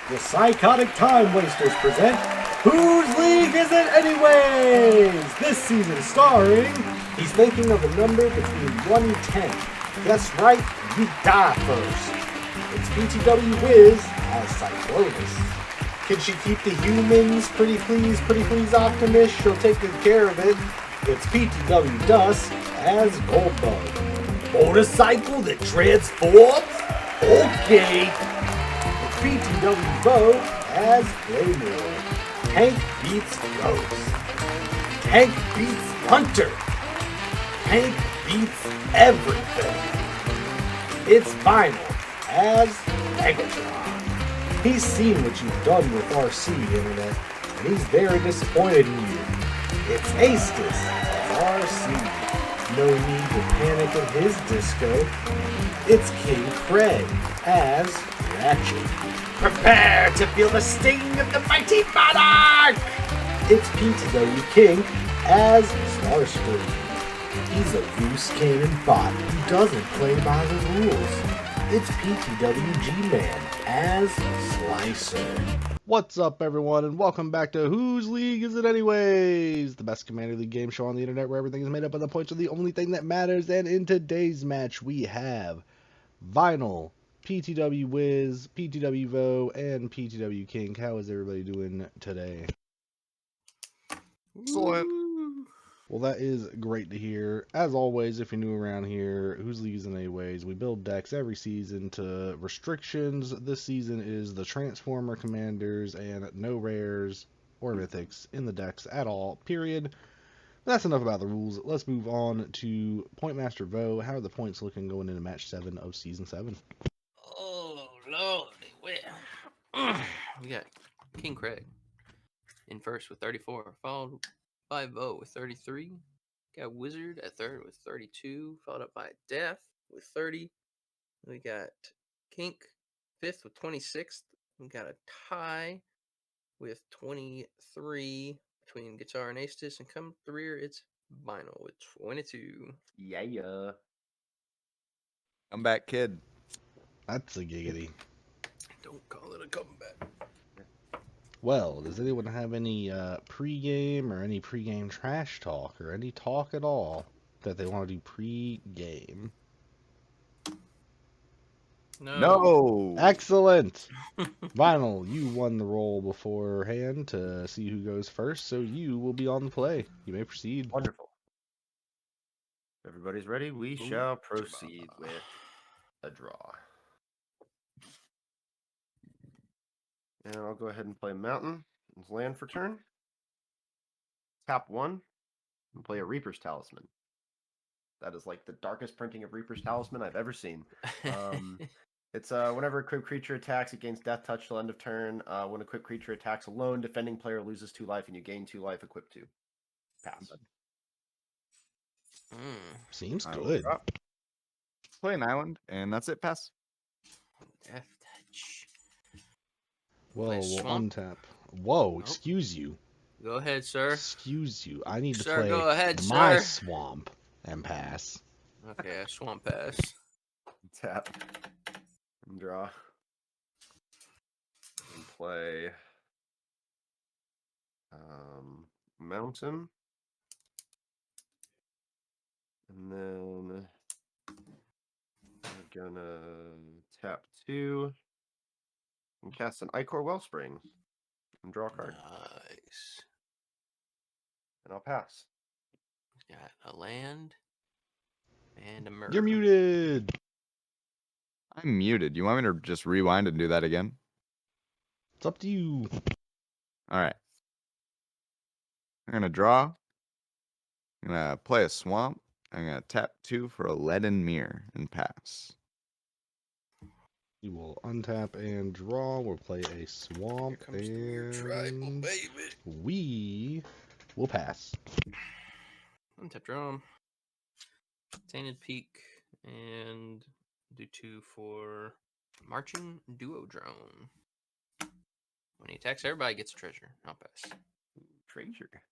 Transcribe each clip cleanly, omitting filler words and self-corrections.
The Psychotic Time Wasters present Whose League Is It Anyways? This season starring, he's thinking of a number between 1 and 10. Guess right, we die first. It's PTW Wiz as Cyclonus. Can she keep the humans? Pretty please, Optimus. She'll take good care of it. It's PTW Dust as Goldbug. Motorcycle that transforms? Okay. It's PTW Bo as Claymore. Tank beats Ghost. Tank beats Hunter. Tank beats everything. It's Final as Megatron. He's seen what you've done with RC, Internet, and he's very disappointed in you. It's Aestus as RC. No need to panic at his disco. It's King Craig as Ratchet. Prepare to feel the sting of the mighty monarch! It's PTW King as Starscream. He's a loose cannon bot who doesn't play by the rules. It's PTW G-Man as Slicer. What's up, everyone, and welcome back to Whose League Is It Anyways? The best Commander League game show on the internet where everything is made up of the points of the only thing that matters. And in today's match, we have Vinyl, PTW Wiz, PTW Vo, and PTW King. How is everybody doing today? Excellent. Well, that is great to hear. As always, if you're new around here, Whose League Is It Anyways? We build decks every season to restrictions. This season is the Transformer Commanders and no rares or mythics in the decks at all, period. That's enough about the rules. Let's move on to Point Master Vo. How are the points looking going into match 7 of Season 7? Oh, lordy. Well, we got King Craig in first with 34, followed by Vo with 33. Got Wizard at third with 32, followed up by Death with 30. We got Kink fifth with 26. We got a tie with 23 between Guitar and Aestus, and come the rear, it's Vinyl with 22. Yeah. Come back, kid. That's a giggity. Don't call it a comeback. Well, does anyone have any pre-game or any pre-game trash talk or any talk at all that they want to do pre-game? No. Excellent. Vinyl, you won the roll beforehand to see who goes first, so you will be on the play. You may proceed. Wonderful. If everybody's ready, we shall proceed with a draw. And I'll go ahead and play Mountain as land for turn. Tap 1 and play a Reaper's Talisman. That is like the darkest printing of Reaper's Talisman I've ever seen. It's whenever a equipped creature attacks, it gains Death Touch till end of turn. When a equipped creature attacks alone, defending player loses 2 life and you gain 2 life, equip 2. Pass. Seems I will good. drop. Play an island, and that's it. Pass. Death Touch. Well, Play we'll swamp. untap. Whoa, excuse you. Go ahead, sir. Excuse you. I need to Sir, play go ahead, my sir. swamp and pass. Okay, swamp pass. Tap. And draw. And play Mountain. And then we're gonna tap 2 and cast an Ichor Wellspring and draw a card. Nice. And I'll pass. Got a land and a murder. You're muted. I'm muted. You want me to just rewind and do that again? It's up to you. All right. I'm going to draw. I'm going to play a swamp. I'm going to tap 2 for a leaden mirror and pass. You will untap and draw. We'll play a swamp Here comes the weird tribal and baby. we will pass. Untap drum. Tainted Peak and do 2 for Marching Duo Drone. When he attacks, everybody gets a treasure. I'll pass. Treasure.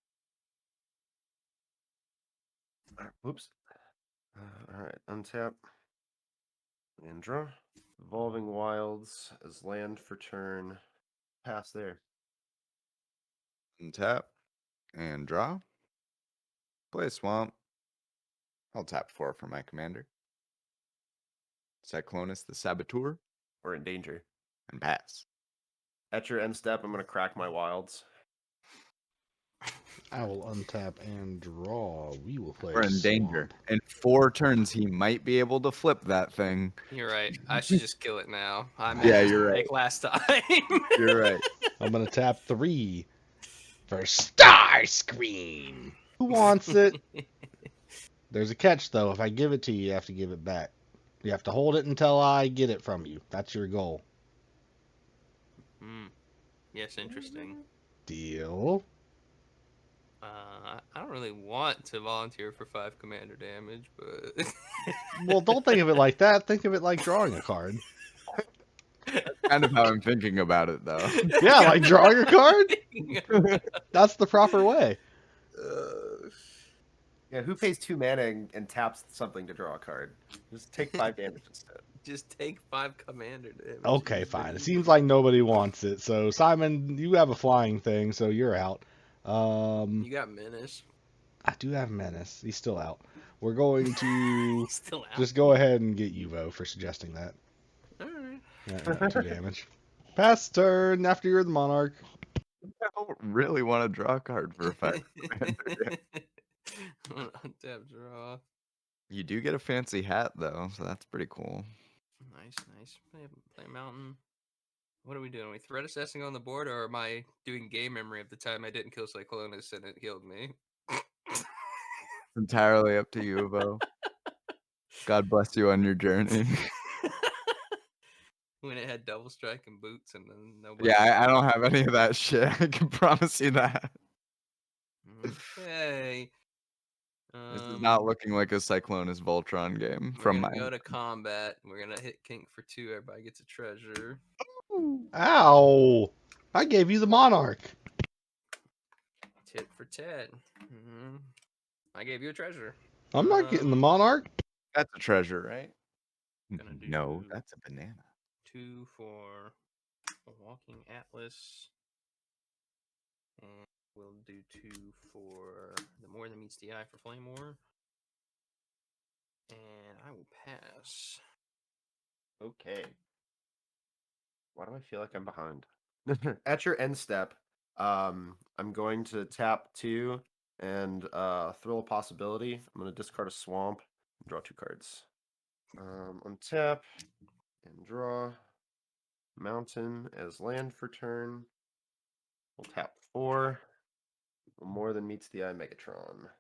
Whoops. All right. Untap. And draw. Evolving Wilds as land for turn. pass there. Untap and draw. Play a swamp. I'll tap 4 for my commander. Cyclonus the Saboteur We're in danger. and pass. At your end step, I'm going to crack my wilds. I will untap and draw. We will play We're in danger. Swamp. In 4 turns, he might be able to flip that thing. You're right. I should just kill it now. I made Yeah, this you're mistake last time. You're right. I'm gonna tap 3 for Starscream. Who wants it? There's a catch though. If I give it to you, you have to give it back. You have to hold it until I get it from you. That's your goal. Yes, interesting. Deal. I don't really want to volunteer for 5 commander damage, but Well, don't think of it like that. Think of it like drawing a card. Kind of how I'm thinking about it, though. Yeah, like drawing a card? That's the proper way. Yeah, who pays 2 mana and taps something to draw a card? Just take 5 damage instead. Just take 5 commander damage. Okay, fine. It seems like nobody wants it. So, Simon, you have a flying thing, so you're out. You got menace. I do have Menace. He's still out. We're going to Still out. just go ahead and get Yuvo for suggesting that. Alright. Yeah, 2 damage. Pass turn after you're the Monarch. I don't really want to draw a card for a 5 commander. Untap draw. You do get a fancy hat, though, so that's pretty cool. Nice. Play a mountain. What are we doing? Are we threat assessing on the board, or am I doing game memory of the time I didn't kill Cyclonus and it killed me? It's entirely up to you, Bo. God bless you on your journey. When it had double strike and boots, and then nobody. Yeah, I don't have any of that shit. I can promise you that. Okay. This is not looking like a Cyclonus Voltron game from We're my. gonna go to combat. We're gonna hit Kink for 2. Everybody gets a treasure. Ow! I gave you the Monarch. Tit for tat. I gave you a treasure. I'm not getting the Monarch. That's a treasure, right? Gonna do- No, that's a banana. 2 for a walking atlas. And we'll do 2 for the more than meets the eye for flame war. And I will pass. Okay. Why do I feel like I'm behind? At your end step, I'm going to tap 2 and thrill a possibility. I'm going to discard a swamp and draw 2 cards. Untap and draw mountain as land for turn. We'll tap 4. More than meets the eye Megatron.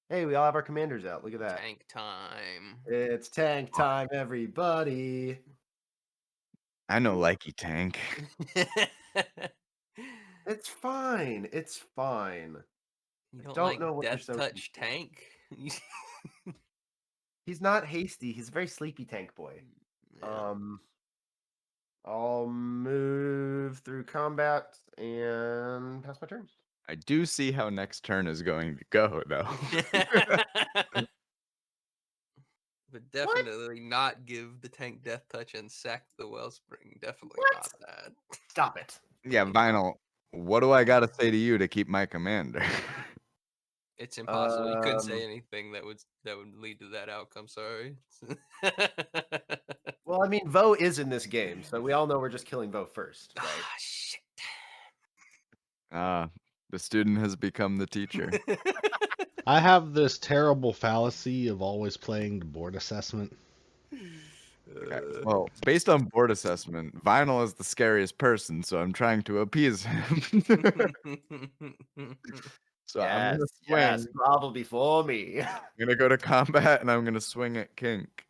Hey, we all have our commanders out. Look at that. Tank time. It's tank time, everybody. I know Likey Tank. It's fine. It's fine. You don't, don't like know what you're Death so Touch Tank? He's not hasty. He's a very sleepy tank boy. Yeah. I'll move through combat and pass my turn. I do see how next turn is going to go, though. But definitely not give the tank Death Touch and sack the Wellspring. Definitely not that. Stop it. Yeah, Vinyl, what do I got to say to you to keep my commander? It's impossible. You couldn't say anything that would lead to that outcome. Sorry. Well, I mean, Vo is in this game, so we all know we're just killing Vo first, right? Ah, shit. The student has become the teacher. I have this terrible fallacy of always playing the board assessment. Okay. Well, based on board assessment, Vinyl is the scariest person, so I'm trying to appease him. So I'm gonna swing. Yes, grovel before me. I'm gonna go to combat and I'm gonna swing at Kink.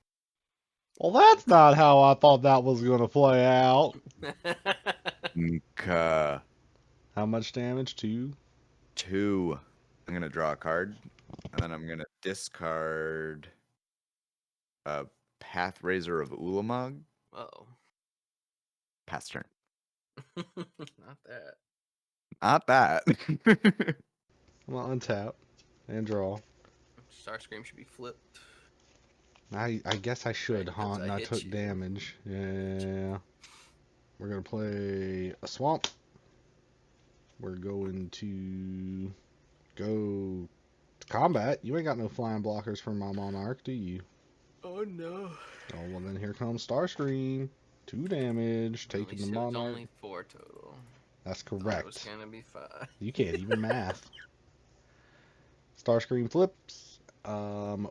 Well, that's not how I thought that was going to play out. Nka. How much damage? 2? 2. I'm gonna draw a card, and then I'm gonna discard a Path Razor of Ulamog. Oh. Pass turn. Not that. Not that. Well, untap and draw. Starscream should be flipped. I guess I should, Right, huh? because And I I hit took you. damage. Yeah. We're going to play a swamp. We're going to go to combat. You ain't got no flying blockers for my Monarch, do you? Oh no. Oh, well then here comes Starscream. 2 damage, taking the So it's Monarch. only 4 total. That's Thought it was correct. gonna be 5. You can't even math. Starscream flips.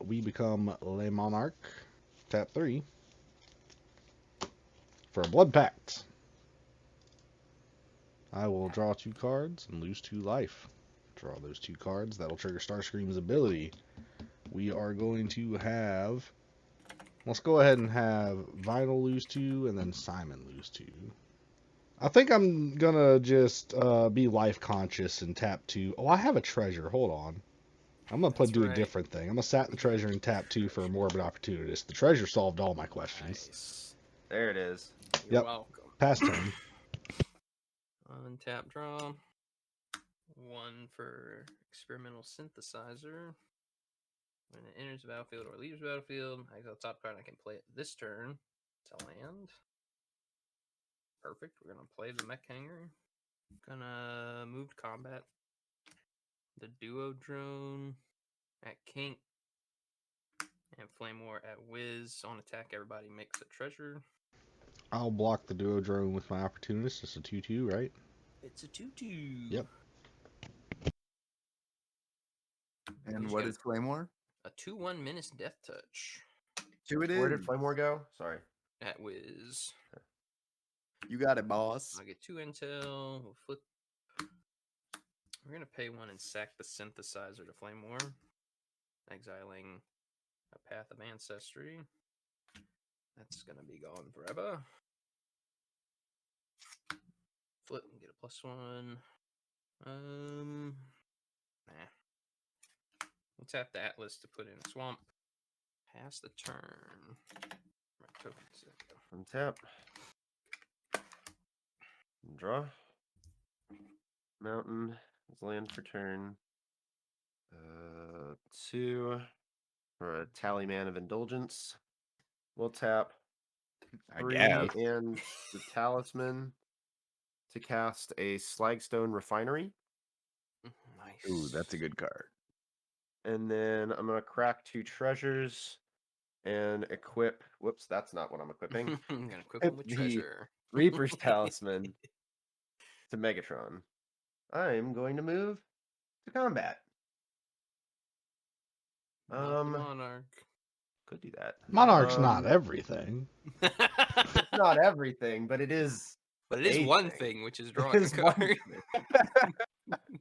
We become Le Monarch. Tap 3 for a Blood Pact. I will draw 2 cards and lose 2 life. Draw those 2 cards. That'll trigger Starscream's ability. We are going to have... Let's go ahead and have Vinyl lose 2 and then Simon lose 2. I think I'm gonna just be life conscious and tap 2. Oh, I have a treasure. Hold on. I'm gonna do a different thing. I'm gonna sat the treasure and tap 2 for a morbid opportunist. The treasure solved all my questions. Nice. There it is. You're Yep. welcome. Pass turn. Untap draw. 1 for experimental synthesizer. When it enters the battlefield or leaves the battlefield, I exile top card. I can play it this turn to land. Perfect. We're gonna play the mech hanger. Gonna move to combat. The duo drone at Kink and Flame War at Wiz. On attack, everybody makes a treasure. I'll block the duo drone with my opportunist. It's a 2/2, right? It's a 2/2. Yep. And what is Flame War? A 2/1 Menace Death Touch 2 it Where did is. Flame War go? Sorry. at Wiz. You got it, boss. I'll get 2 intel. We'll flip. We're gonna pay 1 and sack the synthesizer to Flame War, exiling a Path of Ancestry. That's gonna be gone forever. Flip and get a +1. Nah. We'll tap the Atlas to put in a swamp. Pass the turn. My tokens. Untap. Draw. Mountain. Let's land for turn. 2 for a Tallyman of Indulgence. We'll tap I 3 guess. and the Talisman to cast a Slagstone Refinery. Nice. Ooh, that's a good card. And then I'm going to crack 2 treasures and equip. Whoops, that's not what I'm equipping. I'm gonna equip him with the treasure. Reaper's Talisman to Megatron. I'm going to move to combat. Not the Monarch. Could do that. Monarch's not everything. It's not everything, but it is. But it is a one thing. thing, which is It drawing a is one card.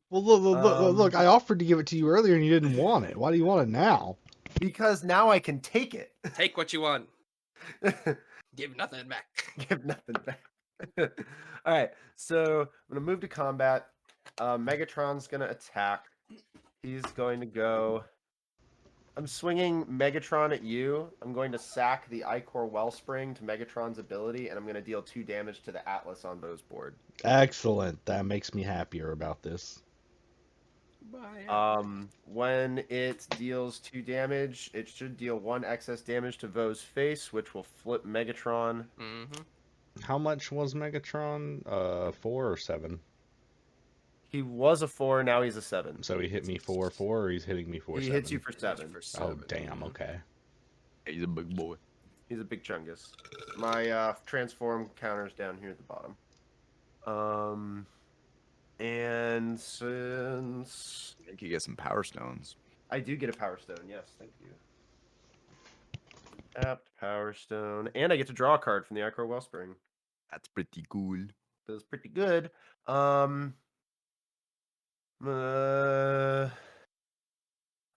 Well, look, I offered to give it to you earlier and you didn't want it. Why do you want it now? Because now I can take it. Take what you want. Give nothing back. Give nothing back. All right, so I'm gonna move to combat. Megatron's gonna attack. He's going to go. I'm swinging Megatron at you. I'm going to sack the Icor Wellspring to Megatron's ability, and I'm going to deal 2 damage to the Atlas on Bo's board. Excellent. That makes me happier about this. When it deals 2 damage, it should deal 1 excess damage to Vo's face, which will flip Megatron. How much was Megatron? 4 or 7? He was a 4, now he's a 7. So he hit me 4/4, or he's hitting me 4/7? He hits you for 7. Oh, damn. Okay. He's a big boy. He's a big chungus. My transform counter's down here at the bottom. And since I think you get some Power Stones. I do get a Power Stone, yes, thank you. Tapped Power Stone, and I get to draw a card from the Icor Wellspring. That's pretty cool. Feels pretty good.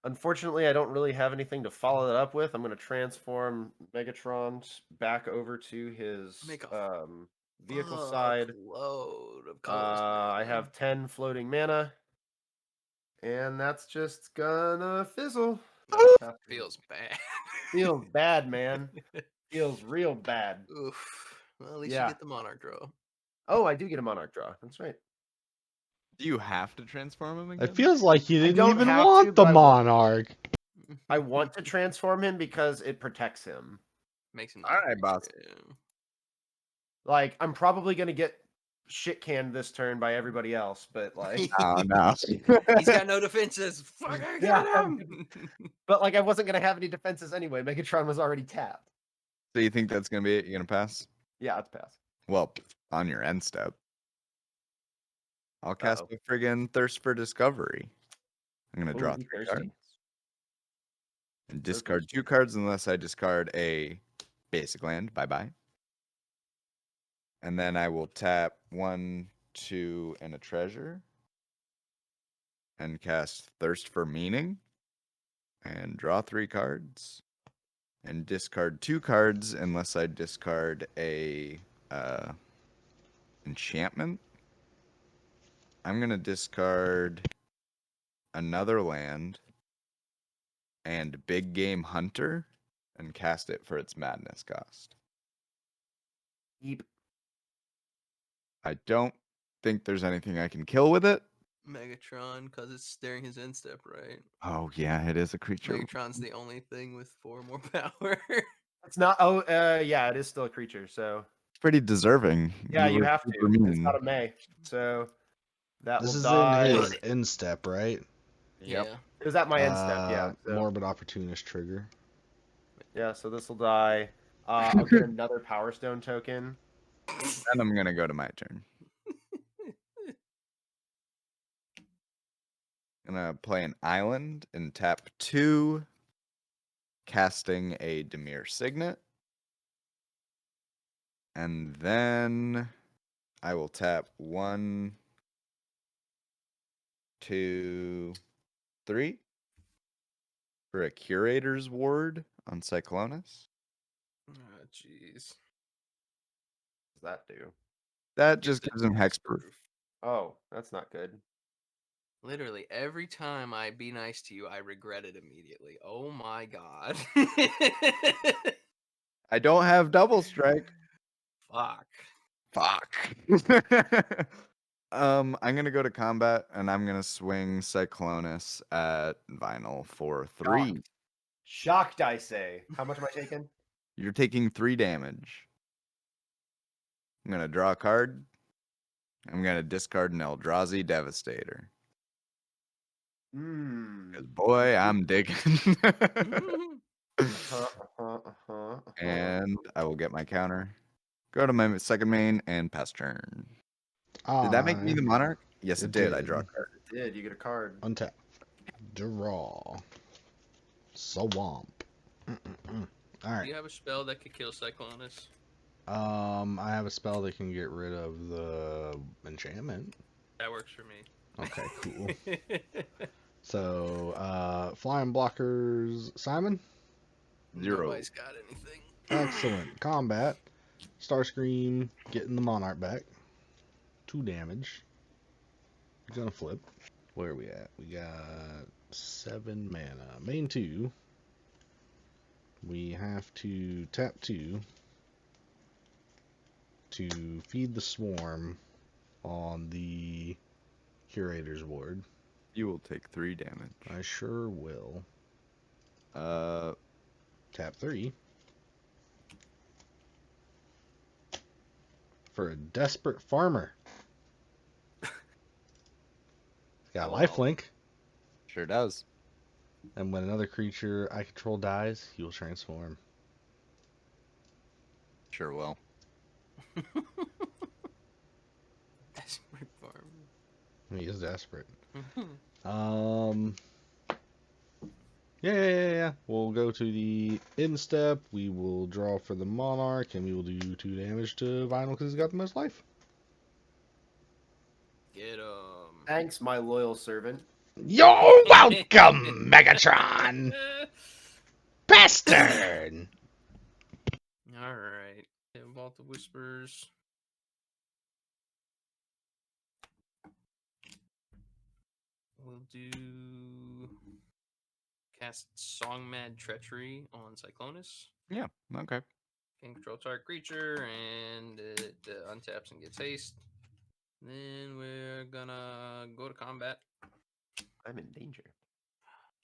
Unfortunately, I don't really have anything to follow that up with. I'm going to transform Megatron back over to his vehicle side. Load of colors. I have 10 floating mana, and that's just gonna fizzle. Feels bad. Feels bad, man. Feels real bad. Oof. Well, at least Yeah. you get the Monarch draw. Oh, I do get a Monarch draw. That's right. Do you have to transform him again? It feels like you didn't don't even have want to, the but Monarch. I want to transform him because it protects him. Makes him. All right, boss. Like, I'm probably gonna get shit canned this turn by everybody else, but like, Oh no. He's got no defenses. Fuck, I Yeah, got him. but like I wasn't gonna have any defenses anyway. Megatron was already tapped. So you think that's gonna be it? You're gonna pass? Yeah, it's pass. Well, on your end step. I'll cast Uh-oh. a friggin' Thirst for Discovery. I'm gonna Ooh, draw be 3 thirsty. cards and So discard thirsty. 2 cards unless I discard a basic land. Bye bye. And then I will tap 1, 2, and a treasure. And cast Thirst for Meaning. And draw 3 cards. And discard 2 cards unless I discard a enchantment. I'm gonna discard another land and Big Game Hunter and cast it for its madness cost. Eep. I don't think there's anything I can kill with it. Megatron, because it's staring his end step, right? Oh yeah, it is a creature. Megatron's the only thing with 4 more power. It's not. Oh, yeah, it is still a creature. So It's pretty deserving. yeah, you were have super to. It's mean. not a May. So that This will is die. in his end step, right? Yeah. It was at my end step. Yeah. So, Morbid Opportunist trigger. yeah. So this will die. I'll get another Power Stone token. Then I'm gonna go to my turn. Gonna play an island and tap 2, casting a Demir Signet. And then I will tap 1, 2, 3 for a Curator's Ward on Cyclonus. Oh, jeez. What does that do? That just gives him hexproof. Oh, that's not good. Literally, every time I be nice to you, I regret it immediately. Oh my god. I don't have double strike. Fuck. Fuck. I'm gonna go to combat and I'm gonna swing Cyclonus at Vinyl for 3. Shocked, I say. How much am I taking? You're taking 3 damage. I'm gonna draw a card. I'm gonna discard an Eldrazi Devastator. Hmm. 'Cause boy, I'm digging. And I will get my counter. Go to my second main and pass turn. Did that make me the monarch? Yes, it did. I draw a card. It did. You get a card. Untap. Draw. Swamp. All Do right. you have a spell that could kill Cyclonus? I have a spell that can get rid of the enchantment. That works for me. Okay, cool. So, flying blockers, Simon. 0. Nobody's got anything. Excellent. Combat. Starscream getting the monarch back. 2 damage. He's gonna flip. Where are we at? We got 7 mana. Main 2. We have to tap 2 to feed the swarm on the Curator's Ward. You will take 3 damage. I sure will. Uh, Tap 3. For a desperate farmer. Got lifelink. sure does. And when another creature I control dies, he will transform. Sure will. Desperate farm. He is desperate. Yeah. We'll go to the end step. We will draw for the monarch, and we will do 2 damage to Vinyl because he's got the most life. Get him. Thanks, my loyal servant. You're welcome, Megatron! Bastard! Alright. Vault of Whispers. We'll do cast Song Mad Treachery on Cyclonus. Yeah, okay. Can control target creature and it untaps and gets haste. Then we're gonna go to combat. I'm in danger.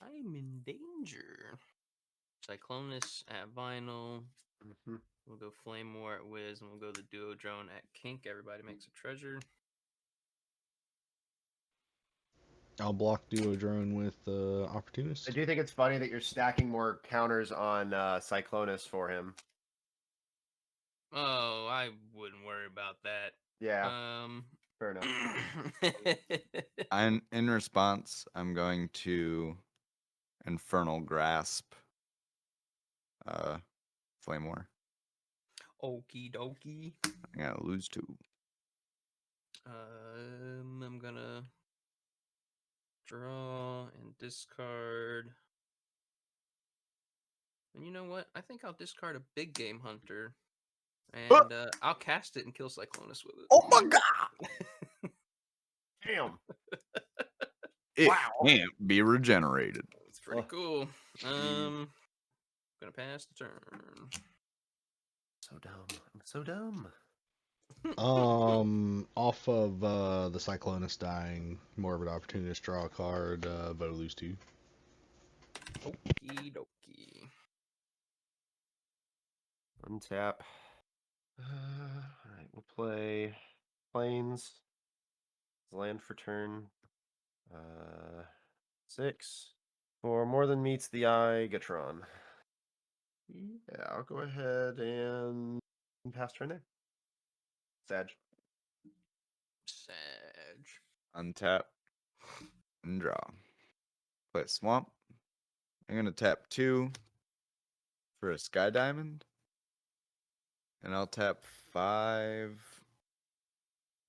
I'm in danger. Cyclonus at Vinyl. Mm-hmm. We'll go Flame War at Wiz, and we'll go the Duo Drone at Kink. Everybody makes a treasure. I'll block Duo Drone with Opportunist. I do think it's funny that you're stacking more counters on Cyclonus for him. Oh, I wouldn't worry about that. Yeah, fair enough. In response, I'm going to Infernal Grasp Flame War. Okie dokie. I gotta lose 2. I'm gonna draw and discard. And you know what? I think I'll discard a Big Game Hunter. And I'll cast it and kill Cyclonus with it. Oh my god! Damn. It Wow. can't be regenerated. It's pretty cool. Gonna pass the turn. So dumb. I'm so dumb. Off of the Cyclonus dying, more of an opportunist, draw a card, vote lose 2. Okie dokie. Untap. Alright, we'll play Plains. Land for turn. 6. For more than meets the eye, Gatron. Yeah, I'll go ahead and pass turn there. Sag. Sag. Untap and draw. Play Swamp. I'm gonna tap 2 for a Sky Diamond. And I'll tap 5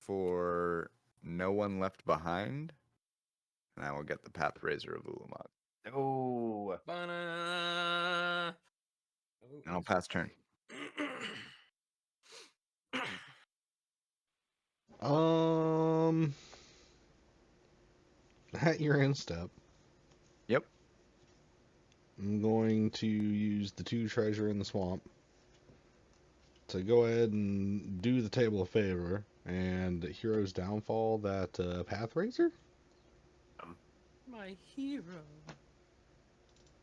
for No One Left Behind. And I will get the Pathrazor of Ulamog. Oh. Banana. And I'll pass turn. At your end step, Yep. I'm going to use the 2 treasure in the swamp to go ahead and do the table a favor and Hero's Downfall that Pathrazor. My hero.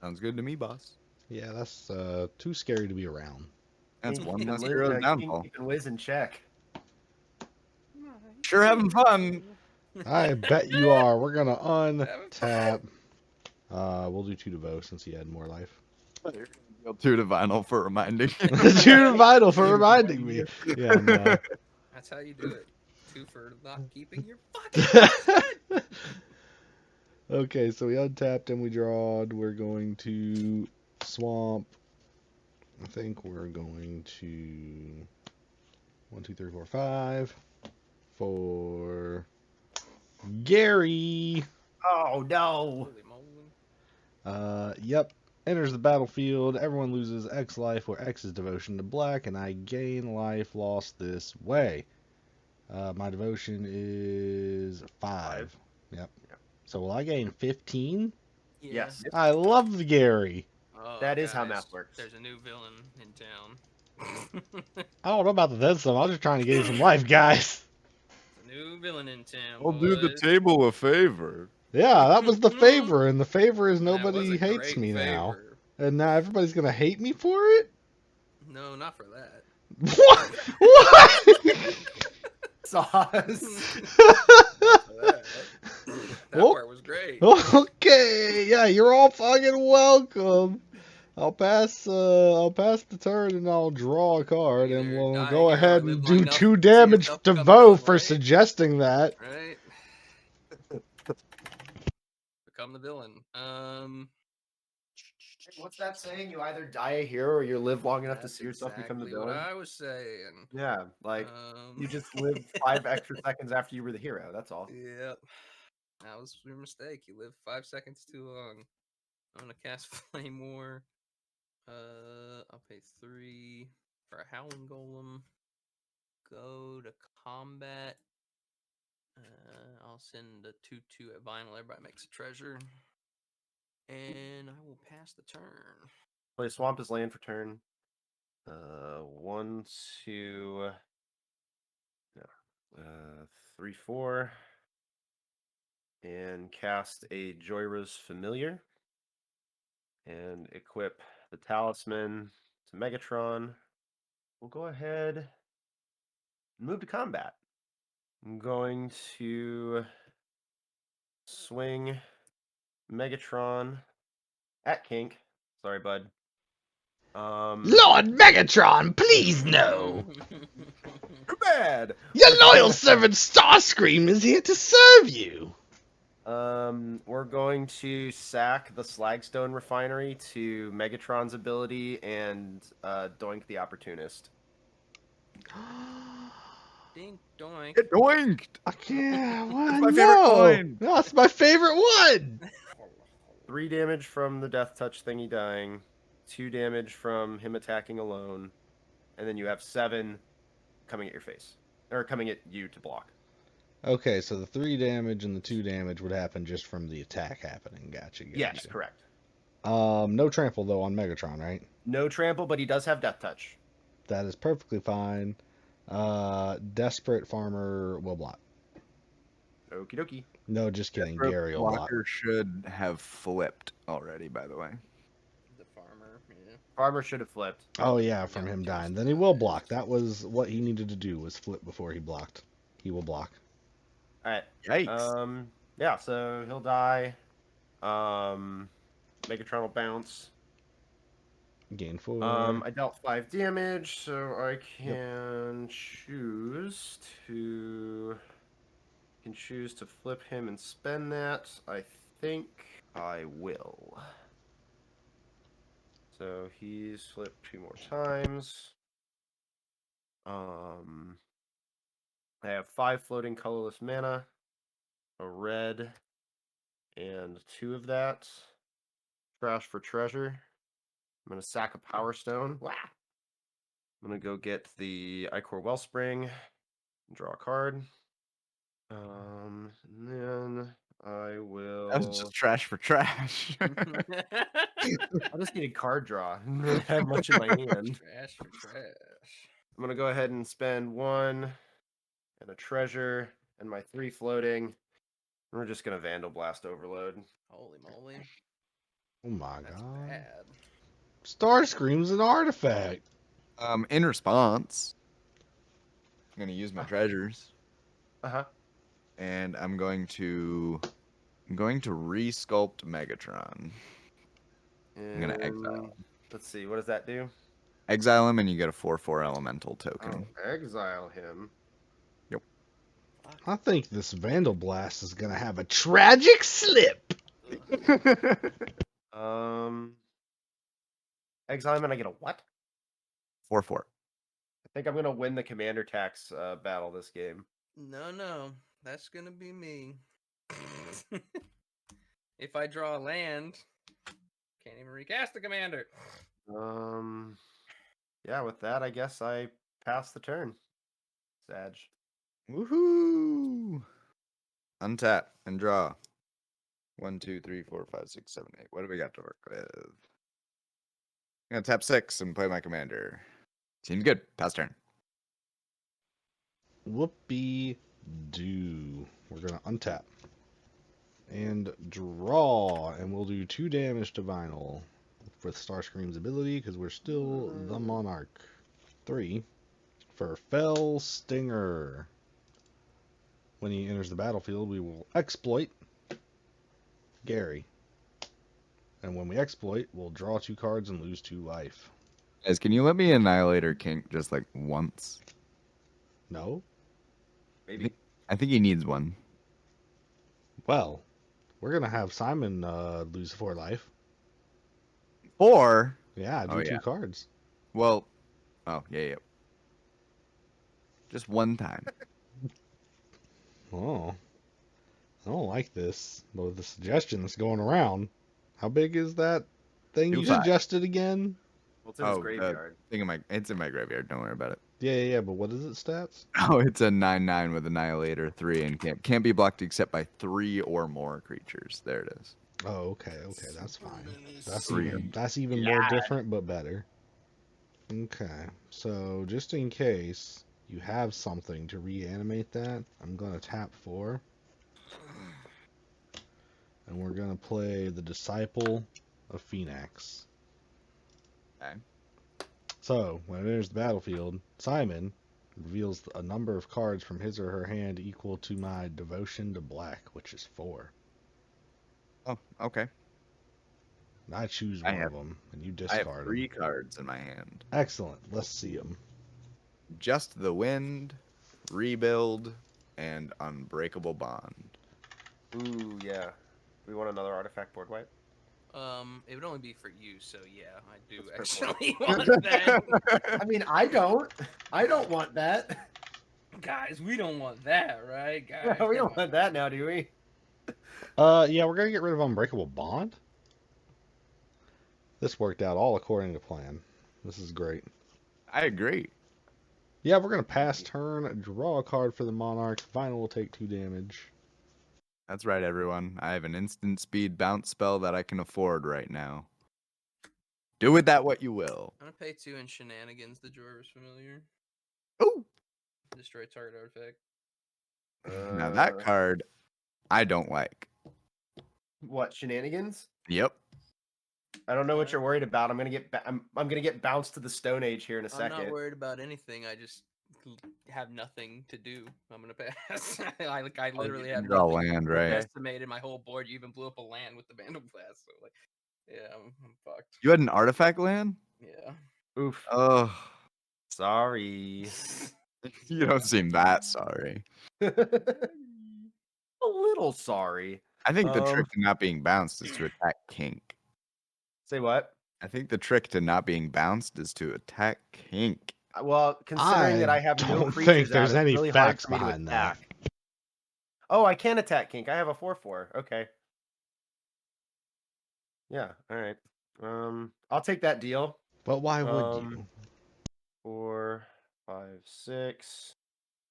Sounds good to me, boss. Yeah, that's too scary to be around. That's Keep- one keeping less Wiz- Hero's keeping- Downfall. Keeping Wiz in check. Sure having fun. I bet you are. We're gonna untap. We'll do 2 to Vo since he had more life. 2 to Vinyl for reminding. 2 to Vital for reminding me. Yeah, no. That's how you do it. 2 for not keeping your fucking. Okay, so we untapped and we drawed. We're going to swamp. I think we're going to 1, 2, 3, 4, 5 for Gary. Oh no. Holy moly. Yep. Enters the battlefield. Everyone loses X life, where X is devotion to black, and I gain life lost this way. My devotion is 5. Yep. So will I gain 15? Yeah. Yes. I love Gary. Oh, That is how guys, math works. There's a new villain in town. I don't know about the then some. I was just trying to give you some life, guys. A new villain in town. I'll do the boys. table a favor. Yeah, that was the favor, and the favor is That was nobody a hates great me now. favor. And now everybody's gonna hate me for it? No, not for that. What? What? Sauce. For that. That Oh. part was great. Okay, yeah, you're all fucking welcome. I'll pass the turn and I'll draw a card, and Either we'll die go here or ahead live and long do enough 2 to see damage yourself to become Vo villain, for right? suggesting that. Right? Become the villain. What's that saying? You either die a hero or you live long enough to That's see yourself become the exactly villain. what I was saying. Yeah, like you Um, just lived 5 extra seconds after you were the hero. That's all. Yep. That was your mistake. You lived 5 seconds too long. I'm gonna cast Flame War. I'll pay 3 for a Howling Golem. Go to combat. I'll send a 2/2 at Vinyl. Everybody makes a treasure. And I will pass the turn. Play Swamp as land for turn. 1, 2, no, 3, 4, and cast a Joyrus Familiar, and equip the Talisman to Megatron, we'll go ahead and move to combat. I'm going to swing Megatron at Kink. Sorry, bud. Lord Megatron, please no! Too bad. Your loyal servant Starscream is here to serve you! We're going to sack the Slagstone Refinery to Megatron's ability and doink the Opportunist. Dink doink. Get doinked! I can't. What? That's my favorite No! line. No, that's my favorite one! 3 damage from the Death Touch thingy dying, 2 damage from him attacking alone, and then you have 7 coming at your face. Or coming at you to block. Okay, so the 3 damage and the 2 damage would happen just from the attack happening. Gotcha. Yes, correct. No trample though on Megatron, right? No trample, but he does have Death Touch. That is perfectly fine. Desperate Farmer will block. Okie dokie. No, just kidding. Desperate Gary will block. Blocker should have flipped already, by the way. The farmer, yeah. Farmer should have flipped. Oh yeah, from him dying. Then he will block. That was what he needed to do, was flip before he blocked. He will block. Alright. Yikes. Yeah, so he'll die. Megatron will bounce. Gain 4. I dealt 5 damage, so I can choose to flip him and spend that. I think I will. So he's flipped 2 more times. I have 5 floating colorless mana, a red, and 2 of that. Trash for treasure. I'm going to sack a Power Stone. Wah! I'm going to go get the Ichor Wellspring and draw a card. And then I will... That was just trash for trash. I just need a card draw. I don't really have much in my hand. Trash for trash. I'm going to go ahead and spend 1 and a treasure and my 3 floating. And we're just going to Vandal Blast Overload. Holy moly. Oh my That's god. bad. Starscream's an artifact. In response, I'm going to use my treasures. Uh-huh. And I'm going to re-sculpt Megatron. I'm going to exile him. Let's see, what does that do? Exile him and you get a 4/4 elemental token. Exile him. I think this Vandal Blast is gonna have a tragic slip. Exile him and I get a what? 4/4. I think I'm gonna win the Commander Tax battle this game. No, that's gonna be me. If I draw a land, can't even recast the commander. Yeah, with that, I guess I pass the turn. Sag. Woohoo! Untap and draw. 1, 2, 3, 4, 5, 6, 7, 8. What do we got to work with? I'm gonna tap 6 and play my commander. Seems good. Pass turn. Whoopee doo. We're gonna untap and draw, and we'll do 2 damage to Vinyl with Starscream's ability because we're still the Monarch. 3 for Fell Stinger. When he enters the battlefield, we will exploit Gary. And when we exploit, we'll draw 2 cards and lose 2 life. Guys, can you let me Annihilator Kink just like once? No? Maybe. I think he needs one. Well, we're gonna have Simon lose 4 life. 4? Yeah, do 2 cards. Well, oh, yeah. Just one time. Oh. I don't like this. Well, the suggestion that's going around. How big is that thing you 2/5. suggested again? Well, it's in his graveyard. It's in my graveyard. Don't worry about it. Yeah, but what is it stats? Oh, it's a 9/9 with Annihilator 3 and can't be blocked except by 3 or more creatures. There it is. Oh, okay, that's fine. Super That's even more different, but better. Okay, so just in case you have something to reanimate that, I'm gonna tap 4. And we're gonna play the Disciple of Phoenix. Okay. So, when it enters the battlefield, Simon reveals a number of cards from his or her hand equal to my devotion to black, which is 4. Oh, okay. I choose I one of have them, and you I have discard 3 them. cards in my hand. Excellent. Let's see them. Just the Wind, Rebuild, and Unbreakable Bond. Ooh, yeah. We want another artifact board wipe. It would only be for you, so yeah, I do That's a fair actually want that. I mean, I don't. I don't want that. Guys, we don't want that, right? Guys, We come don't want that now, do we? Yeah, we're gonna get rid of Unbreakable Bond. This worked out all according to plan. This is great. I agree. Yeah, we're gonna pass turn, draw a card for the Monarch. Vinyl will take 2 damage. That's right, everyone. I have an instant speed bounce spell that I can afford right now. Do with that what you will. I'm gonna pay 2 in Shenanigans. The drawer is familiar. Ooh. Destroy target artifact. Now that card, I don't like. What, Shenanigans? Yep. I don't know what you're worried about. I'm gonna get I'm gonna get bounced to the Stone Age here in a I'm second. not worried about anything. I just have nothing to do. I'm gonna pass. I literally have Draw nothing land, right? estimated my whole board. You even blew up a land with the Vandal Blast. So like, yeah, I'm fucked. You had an artifact land? Yeah. Oof. Oh, Sorry. you don't seem that sorry. A little sorry. I think the trick to not being bounced is to attack Kink. Say what? I think the trick to not being bounced is to attack Kink. Well, considering that I have no don't creatures think there's out, it's any really hard facts for me to behind that. attack. Oh, I can attack Kink. I have a 4/4. Okay. Yeah. All right. I'll take that deal. But why would you? 4, 5, 6,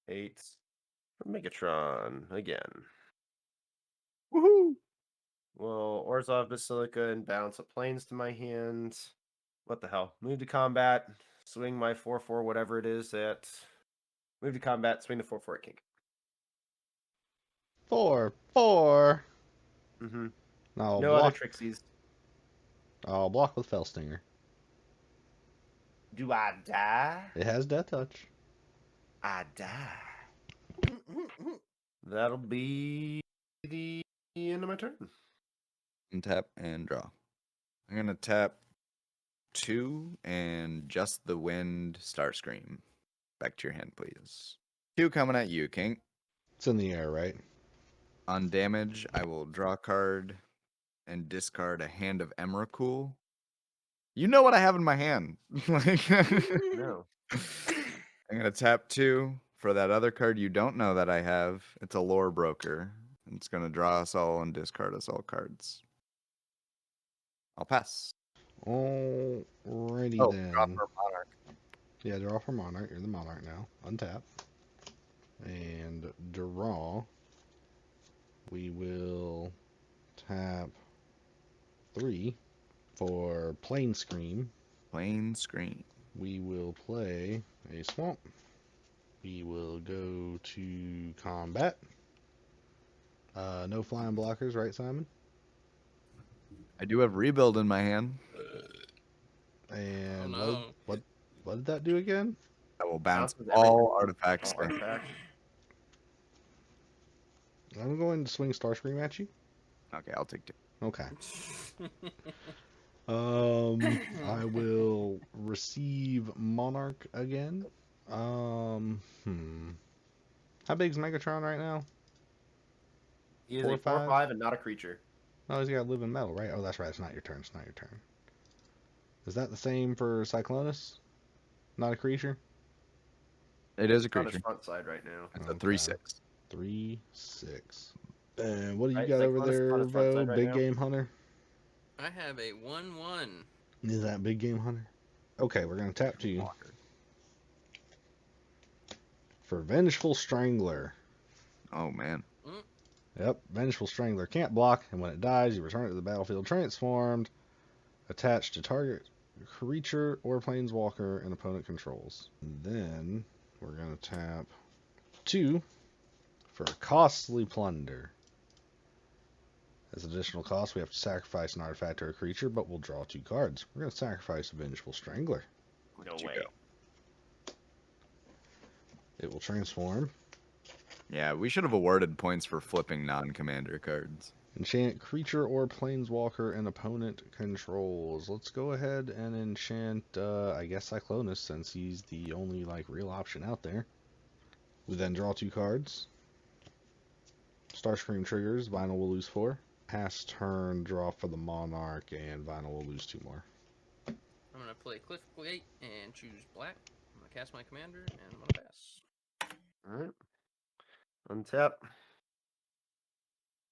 8. Megatron again. Woohoo! Well, Orzhov Basilica and bounce a planes to my hand. What the hell? Move to combat. Swing my 4/4, whatever it is at. Move to combat. Swing the 4/4 at Kink. 4, 4. Mm-hmm. I'll No other block. Trixies. I'll block with Fellstinger. Do I die? It has Death Touch. I die. That'll be the end of my turn. And tap and draw. I'm gonna tap 2 and Just the Wind Starscream. Back to your hand, please. 2 coming at you, King. It's in the air, right? On damage, I will draw a card and discard a Hand of Emrakul. You know what I have in my hand. No. I'm gonna tap 2 for that other card you don't know that I have. It's a Lore Broker. It's gonna draw us all and discard us all cards. I'll pass. Alrighty Oh, then. draw for Monarch. Yeah, draw for Monarch. You're the Monarch now. Untap. And draw. We will tap 3 for Plain Scream. Plain Scream. We will play a Swamp. We will go to combat. No flying blockers, right, Simon? I do have Rebuild in my hand. And no. what did that do again? I will bounce Bounces all everything. artifacts. All artifacts. I'm going to swing Starscream at you. Okay, I'll take 2. Okay. I will receive Monarch again. How big is Megatron right now? He is 4 a or 5? 4/5 and not a creature. No, he's got live in metal, right? Oh, that's right. It's not your turn. It's not your turn. Is that the same for Cyclonus? Not a creature? It is a It's on creature. his front side right now. It's a Okay. 3/6. 3/6. And what do you Right, got over Cyclonus is there, on his front Vo? side right Big now. Game Hunter? I have a 1/1. Is that Big Game Hunter? Okay, we're going to tap to you. For Vengeful Strangler. Oh man. Yep, Vengeful Strangler can't block, and when it dies, you return it to the battlefield transformed, attached to target creature or planeswalker an opponent controls. And then we're going to tap 2 for Costly Plunder. As additional cost, we have to sacrifice an artifact or a creature, but we'll draw 2 cards. We're going to sacrifice a Vengeful Strangler. No You way. go. It will transform. Yeah, we should have awarded points for flipping non-commander cards. Enchant creature or planeswalker an opponent controls. Let's go ahead and enchant, I guess, Cyclonus, since he's the only, like, real option out there. We then draw 2 cards. Starscream triggers, Vinyl will lose 4. Pass turn, draw for the Monarch, and Vinyl will lose 2 more. I'm gonna play Cliffgate and choose black. I'm gonna cast my commander and I'm gonna pass. All right. Untap.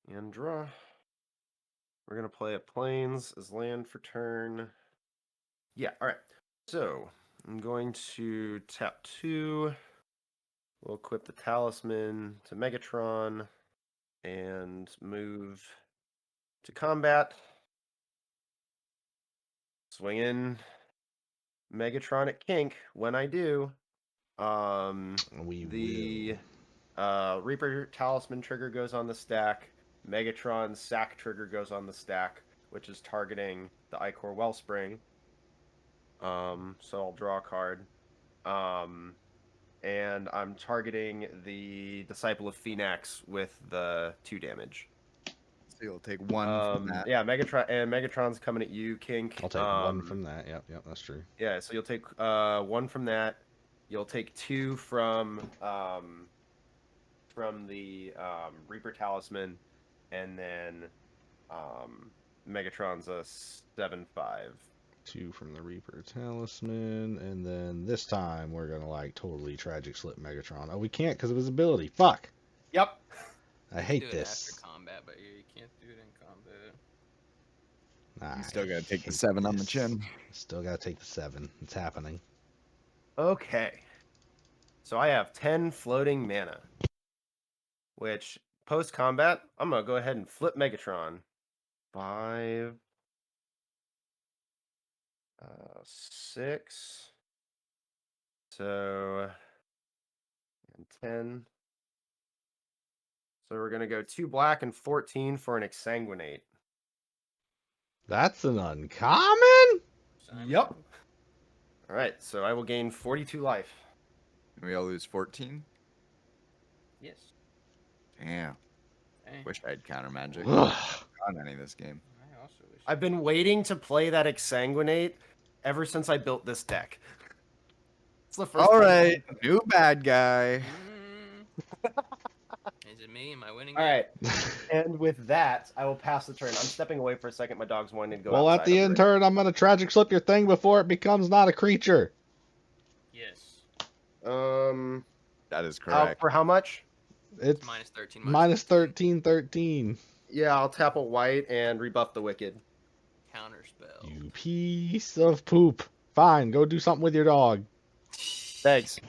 And draw. We're going to play a Plains as land for turn. Yeah, all right. So I'm going to tap 2. We'll equip the Talisman to Megatron and move to combat. Swing in Megatron at Kink. When I do, We Reaper Talisman trigger goes on the stack. Megatron's sack trigger goes on the stack, which is targeting the Icor Wellspring. So I'll draw a card. And I'm targeting the Disciple of Phoenix with the 2 damage. So you'll take 1 from that. Yeah, Megatron's coming at you, Kink. I'll take 1 from that. Yep, that's true. Yeah, so you'll take 1 from that. You'll take 2 from the Reaper Talisman, and then Megatron's a 7/5. 2 from the Reaper Talisman, and then this time we're gonna like totally tragic slip Megatron. Oh, we can't because of his ability. Fuck. Yep. I You hate do it this. after combat, but you can't do it in combat. Nah, You still gotta take the hate 7 on the this. chin. Still gotta take the 7. It's happening. Okay. So I have 10 floating mana, which post combat, I'm gonna go ahead and flip Megatron. 5, 6, so and 10. So we're gonna go 2 black and 14 for an Exsanguinate. That's an uncommon. Simon? Yep. All right, so I will gain 42 life. We all lose 14. Yes. Damn. Hey, Wish I had counter magic. Ugh. On any of this game. I also wish. I've been waiting to play that Exsanguinate ever since I built this deck. It's the first All time- right, new bad guy. Is it me? Am I winning? All yet? right. And with that, I will pass the turn. I'm stepping away for a second. My dog's wanting to go Well, outside. at the I'll be end right turn, I'm gonna tragic slip your thing before it becomes not a creature. Yes. back. That is correct. For how much? It's Minus 13. minus 13, 13. Yeah, I'll tap a white and rebuff the Wicked. Counter spell. You piece of poop. Fine, go do something with your dog. Thanks.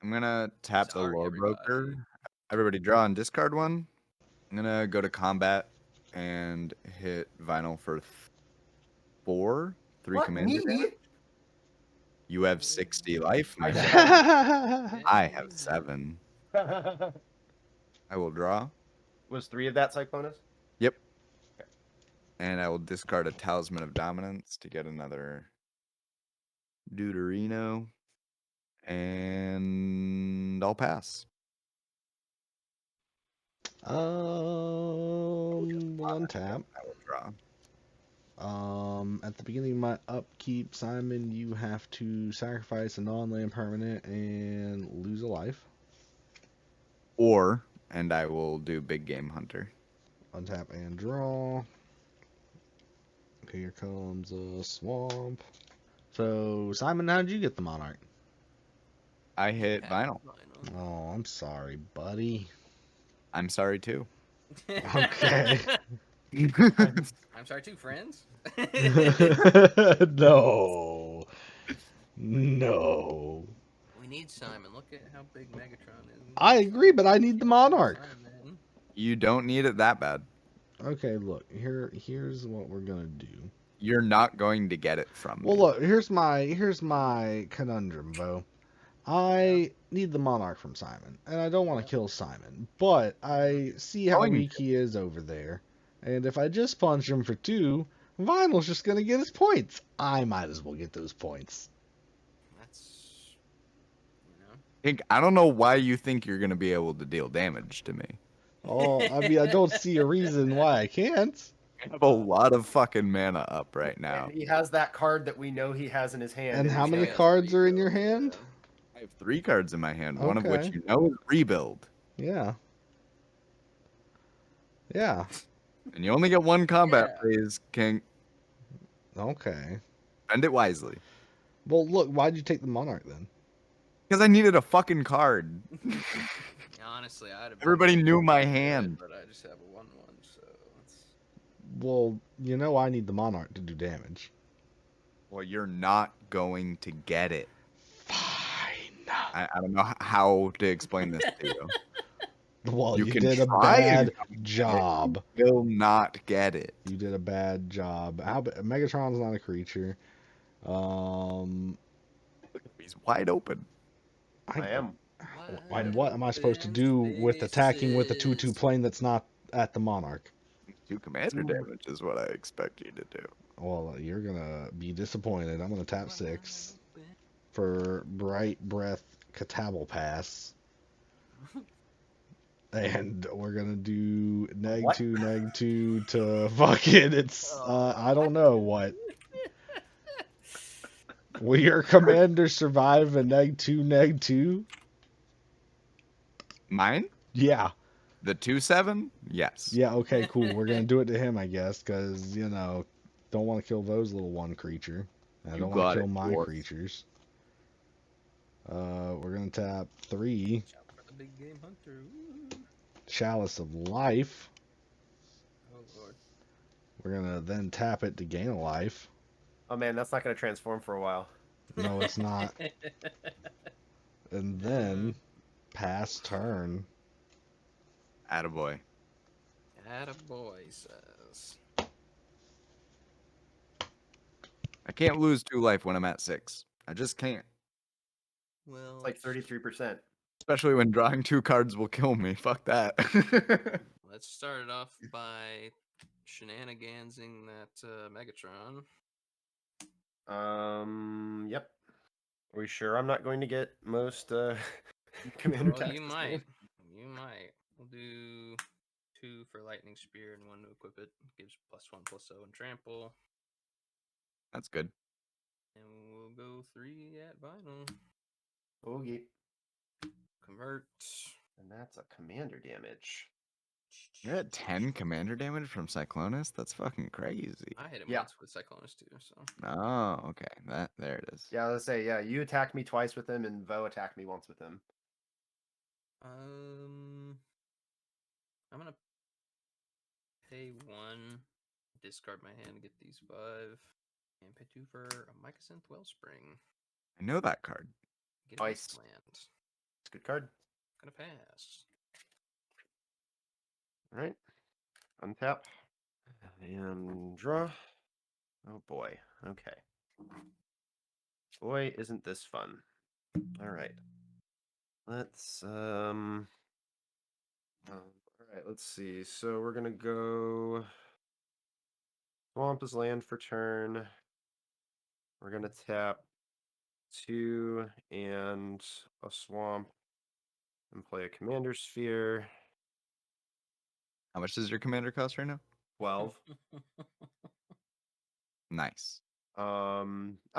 I'm gonna tap the Sorry, lore everybody. broker. Everybody draw and discard 1. I'm gonna go to combat and hit Vinyl for 4. 3 What? commander Me? damage. You have 60 life, my I friend. I have 7. I will draw. Was 3 of that Cyclonus? Yep. And I will discard a Talisman of Dominance to get another Deuterino. And I'll pass. One tap. I will draw. At the beginning of my upkeep, Simon, you have to sacrifice a non-land permanent and lose a life. And I will do Big Game Hunter. Untap and draw. Okay, here comes a swamp. So, Simon, how did you get the Monarch? I hit Vinyl. Oh, I'm sorry, buddy. I'm sorry too. Okay. I'm sorry too, friends. No. No. We need Simon. Look at how big Megatron is. I agree, but I need the Monarch. Simon. You don't need it that bad. Okay, look. Here's what we're gonna do. You're not going to get it from Well, me. look. Here's my conundrum, Bo. I need the Monarch from Simon, and I don't want to kill Simon, but I see how Going weak he is over there, and if I just punch him for 2, Vinyl's just gonna get his points. I might as well get those points. Pink, I don't know why you think you're gonna be able to deal damage to me. Oh, I mean, I don't see a reason why I can't. I have a lot of fucking mana up right now. And he has that card that we know he has in his hand. And how he's many got- cards are in your hand? I have 3 cards in my hand, one of which Okay. you know is rebuild. Yeah. Yeah. And you only get 1 combat Yeah. phase, King. Okay. Spend it wisely. Well, look, why'd you take the Monarch then? Because I needed a fucking card. Honestly, I'd have. Everybody knew my hand. but I just have a 1/1, so it's. Well, you know I need the Monarch to do damage. Well, you're not going to get it. Fine. I don't know how to explain this to you. Well, You you can did a try and bad job. You will not get it. You did a bad job. Megatron's not a creature. He's wide open. I am. What am I supposed to do with attacking with the 2/2 plane that's not at the Monarch? 2 commander damage is what I expect you to do. Well, you're gonna be disappointed. I'm gonna tap 6 for Bright Breath Catabal Pass. And we're gonna do What? neg 2 to fucking I don't know what. Will your commander survive a neg 2? Mine? Yeah. The 2/7? Yes. Yeah, okay, cool. We're gonna do it to him, I guess, because, don't want to kill those little 1 creature. I You don't want got to kill it, my dwarf. creatures. We're gonna tap 3 Shout for the big game hunter. Woo. Chalice of Life. Oh lord. We're gonna then tap it to gain a life. Oh man, that's not going to transform for a while. No, it's not. And then pass turn. Attaboy. Attaboy says. I can't lose 2 life when I'm at 6. I just can't. Well, It's like 33%. Especially when drawing 2 cards will kill me. Fuck that. let's start it off by shenanigansing that Megatron. Yep. Are we sure I'm not going to get most commander Well, you attacks this might. game? You might. We'll do 2 for Lightning Spear and 1 to equip it. Gives +1/+0 and trample. That's good. And we'll go 3 at vinyl. Oh, yeah. Convert. And that's a commander damage. You're at 10 commander damage from Cyclonus? That's fucking crazy. I hit him Yeah. once with Cyclonus too, so. Oh, okay. There it is. Yeah, let's say, yeah, you attacked me twice with him, and Vo attacked me once with him. I'm gonna pay 1, discard my hand to get these 5, and pay 2 for a Mycosynth Wellspring. I know that card. Get a Nice. land. It's a good card. Gonna pass. All right. Untap. And draw. Oh boy. Okay. Boy, isn't this fun. All right. Let's all right, let's see. So we're gonna go swamp is land for turn. We're gonna tap 2 and a swamp and play a commander sphere. How much does your commander cost right now? 12. Nice. I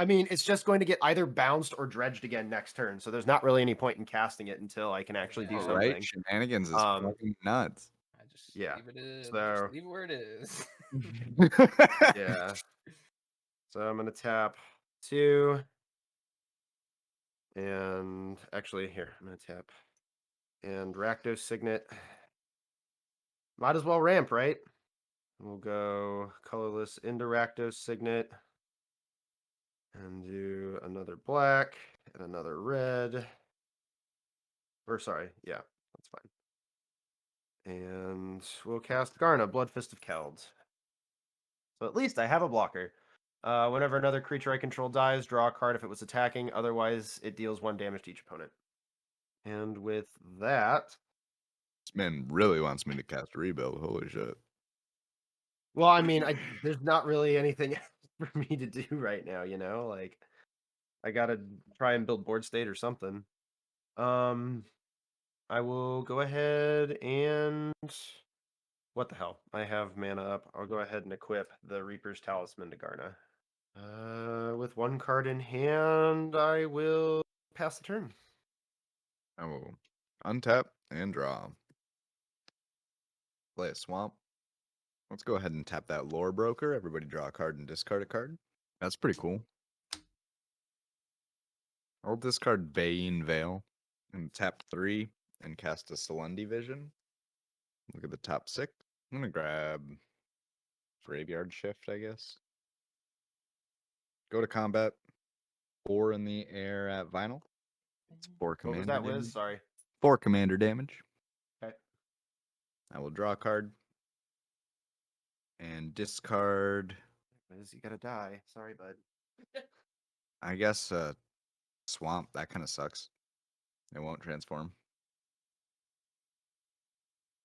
mean, it's just going to get either bounced or dredged again next turn, so there's not really any point in casting it until I can actually do Yeah. something. Right? Shenanigans is Um, fucking nuts. I just Yeah, leave it in, so- just leave it where it is. Yeah. So I'm gonna tap 2. And actually, here, I'm gonna tap. And Rakdos Signet. Might as well ramp, right? We'll go colorless into Rakdos Signet. And do another black and another red. Or sorry, yeah, that's fine. And we'll cast Garna, Blood Fist of Keld. So at least I have a blocker. Whenever another creature I control dies, draw a card if it was attacking. Otherwise, it deals 1 damage to each opponent. And with that, This man really wants me to cast Rebuild. Holy shit. well, I mean, there's not really anything else for me to do right now, Like, I gotta try and build board state or something. I will go ahead and what the hell? I have mana up. I'll go ahead and equip the Reaper's Talisman to Garna. With one card in hand, I will pass the turn. I will untap and draw. Play a swamp. Let's go ahead and tap that Lore Broker. Everybody draw a card and discard a card. That's pretty cool. I'll discard Bayne Veil and tap 3 and cast a Selendi Vision. Look at the top 6. I'm gonna grab Graveyard Shift, I guess. Go to combat. 4 in the air at Vinyl. It's 4 What was commander that, Wiz? damage. Sorry. 4 commander damage. Okay. I will draw a card. And discard, Wiz, you gotta die. Sorry, bud. I guess, Swamp. That kind of sucks. It won't transform.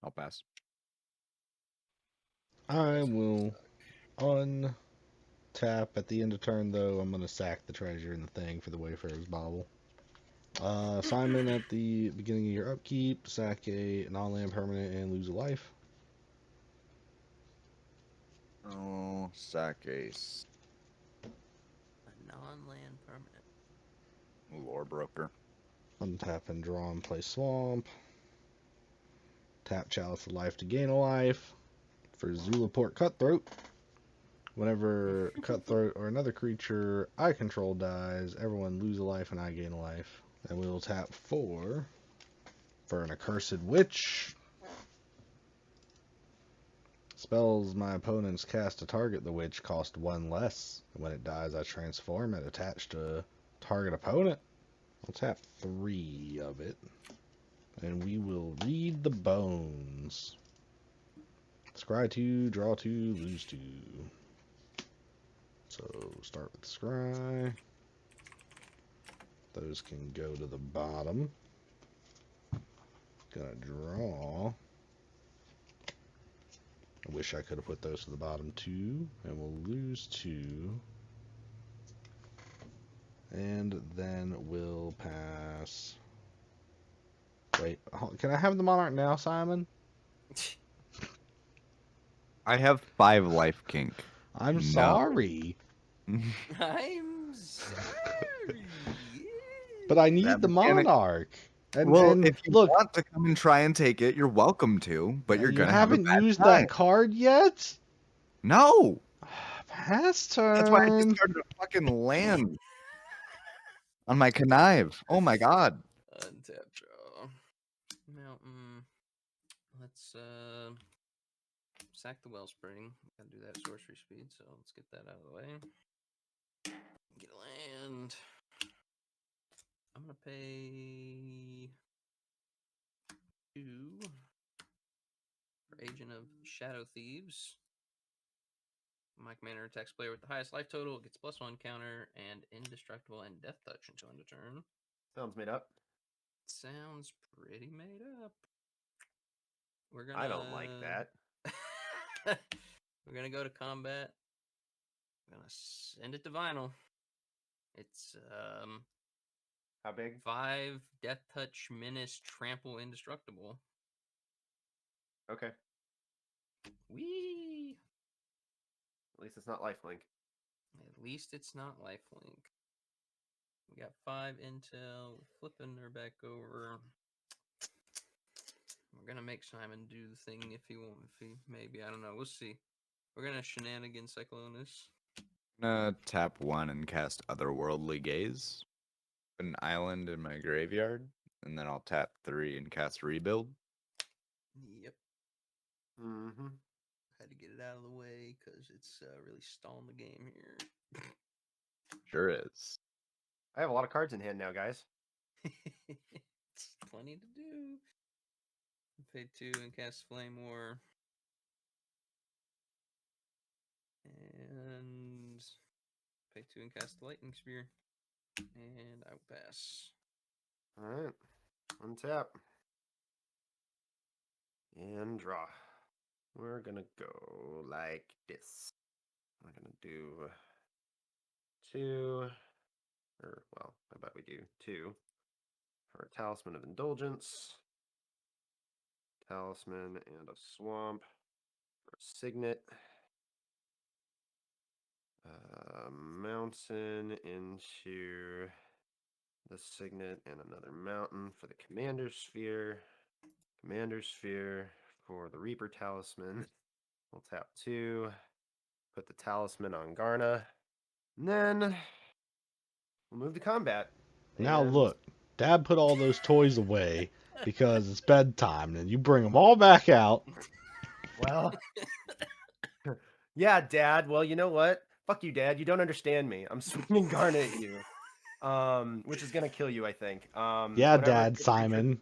I'll pass. I will untap at the end of turn, though. I'm going to sack the treasure and the thing for the Wayfarer's Bauble. Simon, at the beginning of your upkeep, sack a non-land permanent and lose a life. Oh, sack ace. A non-land permanent. Lore Broker. Untap and draw and play Swamp. Tap Chalice of Life to gain a life. For Zulaport Cutthroat. Whenever Cutthroat or another creature I control dies, everyone lose a life and I gain a life. Then we will tap 4 for an Accursed Witch. Spells my opponents cast to target the witch cost 1 less. And when it dies, I transform it attached to target opponent. I'll tap 3 of it. And we will read the bones. Scry 2, draw 2, lose 2. So start with Scry. Those can go to the bottom. Gonna draw. I wish I could have put those to the bottom too. And we'll lose 2. And then we'll pass. Wait, can I have the Monarch now, Simon? I have 5 life kink. I'm No. sorry. I'm sorry. But I need That the mechanic- Monarch. And, well, and if you look, want to come and try and take it, you're welcome to, but you're you gonna have a haven't bad used time. that card yet? No! Pass That's why I turn. discarded a fucking land on my connive. Oh my god. Untap draw. Mountain. Let's sack the Wellspring. Gotta do that at sorcery speed, so let's get that out of the way. Get a land. I'm gonna pay 2 for Agent of Shadow Thieves. My commander attacks player with the highest life total, gets +1 counter, and indestructible and death touch until end of turn. Sounds made up. Sounds pretty made up. We're gonna. I don't like that. We're gonna go to combat. I'm gonna send it to Vinyl. It's How big? 5 death touch, menace, trample, indestructible. Okay. Whee! At least it's not lifelink. At least it's not lifelink. We got 5 intel. Flipping her back over. We're gonna make Simon do the thing if he won't. If he maybe, I don't know. We'll see. We're gonna shenanigan Cyclonus. I'm gonna tap 1 and cast Otherworldly Gaze. Put an island in my graveyard, and then I'll tap 3 and cast Rebuild. Yep. Mm-hmm. Had to get it out of the way because it's really stalling the game here. Sure is. I have a lot of cards in hand now, guys. It's plenty to do. Pay 2 and cast Flame War. And pay 2 and cast Lightning Spear. And I will pass. Alright. Untap. And draw. We're gonna go like this. We're gonna do 2. Or, well, how about we do 2 for a Talisman of Indulgence. Talisman and a Swamp for a Signet. Mountain into the Signet and another mountain for the Commander Sphere. Commander Sphere for the Reaper Talisman. We'll tap 2. Put the Talisman on Garna. And then we'll move to combat. Now And- look, Dad put all those toys away because it's bedtime, and you bring them all back out. Well, yeah, Dad. Well, you know what? Fuck you, Dad. You don't understand me. I'm swinging Garna at you, which is gonna kill you, I think. Yeah, whenever Dad, it gets Simon.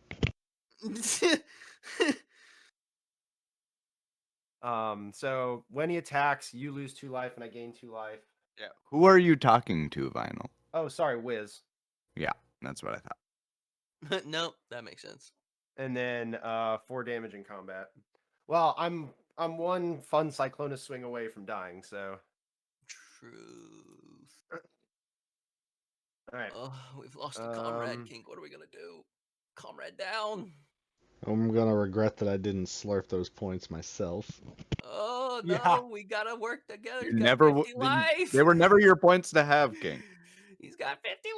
So when he attacks, you lose 2 life, and I gain 2 life. Yeah. Who are you talking to, Vinyl? Oh, sorry, Wiz. Yeah, that's what I thought. Nope, that makes sense. And then 4 damage in combat. Well, I'm 1 fun Cyclonus swing away from dying, so. Truth. All right. Oh, we've lost a comrade, Um, King. What are we gonna do? Comrade down. I'm gonna regret that I didn't slurp those points myself. Oh no, Yeah. we gotta work together. You He's got never 50 life. They were never your points to have, King. He's got 50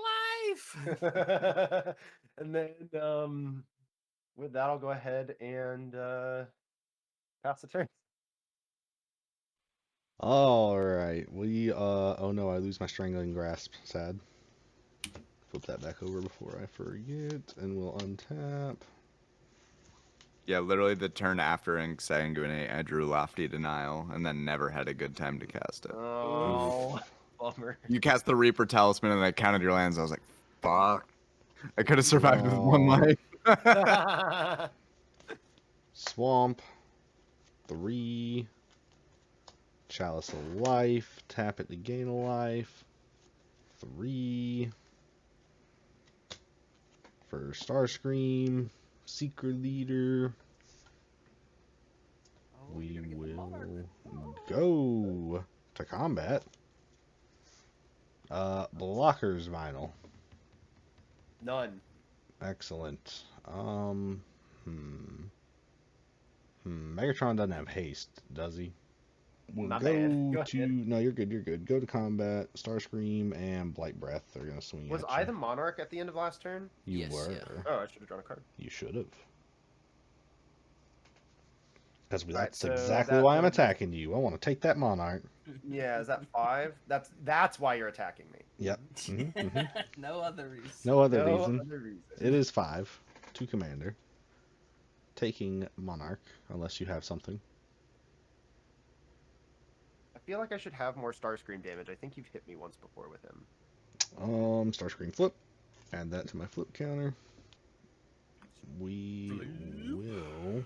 life. and then with that, I'll go ahead and pass the turn. All right, oh no, I lose my strangling grasp. Sad. Flip that back over before I forget, and we'll untap. Yeah, literally the turn after Insanguinate, I drew Lofty Denial, and then never had a good time to cast it. Oh, bummer. You cast the Reaper Talisman, and I counted your lands. I was like, fuck. I could have survived with 1 No. life. Swamp. 3. Chalice of Life. Tap it to gain a life. 3. For Starscream. Secret Leader. Oh, We you're gonna get the monarch. will go to combat. Blockers Vinyl. None. Excellent. Megatron doesn't have haste, does he? We'll My go bad. Go to. ahead. No, you're good. You're good. Go to combat. Starscream and Blight Breath are gonna swing Was at I you. the monarch at the end of last turn? You Yes, were. yeah. Oh, I should have drawn a card. You should have. Because Right, that's so exactly that why I'm would- attacking you. I want to take that monarch. Yeah, is that 5? That's why you're attacking me. Yep. No other reason. No other No reason. other reason. It is 5 to commander. Taking monarch, unless you have something. I feel like I should have more Starscream damage. I think you've hit me once before with him. Starscream flip. Add that to my flip counter. We will.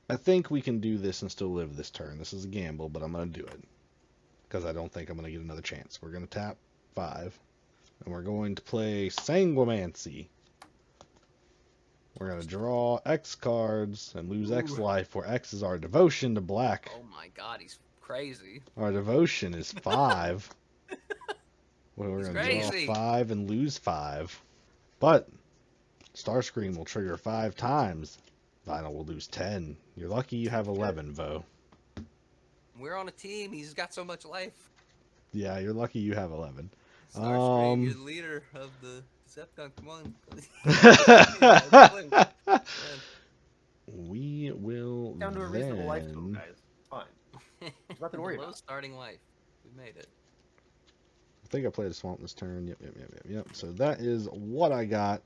I think we can do this and still live this turn. This is a gamble, but I'm going to do it. Because I don't think I'm going to get another chance. We're going to tap 5. And we're going to play Sanguimancy. We're going to draw X cards and lose X life, where X is our devotion to black. Oh my god, he's crazy. Our devotion is 5. Well, we're He's going to draw crazy. 5 and lose 5. But Starscream will trigger 5 times. Vinyl will lose 10. You're lucky you have 11, Vo. We're on a team. He's got so much life. Yeah, you're lucky you have 11. Starscream, you're the leader of the Decepticon. Come on. We will Down to a reasonable life total, then... guys. Fine. There's nothing to worry Low about. starting life. We made it. I think I played a swamp this turn. Yep. So that is what I got.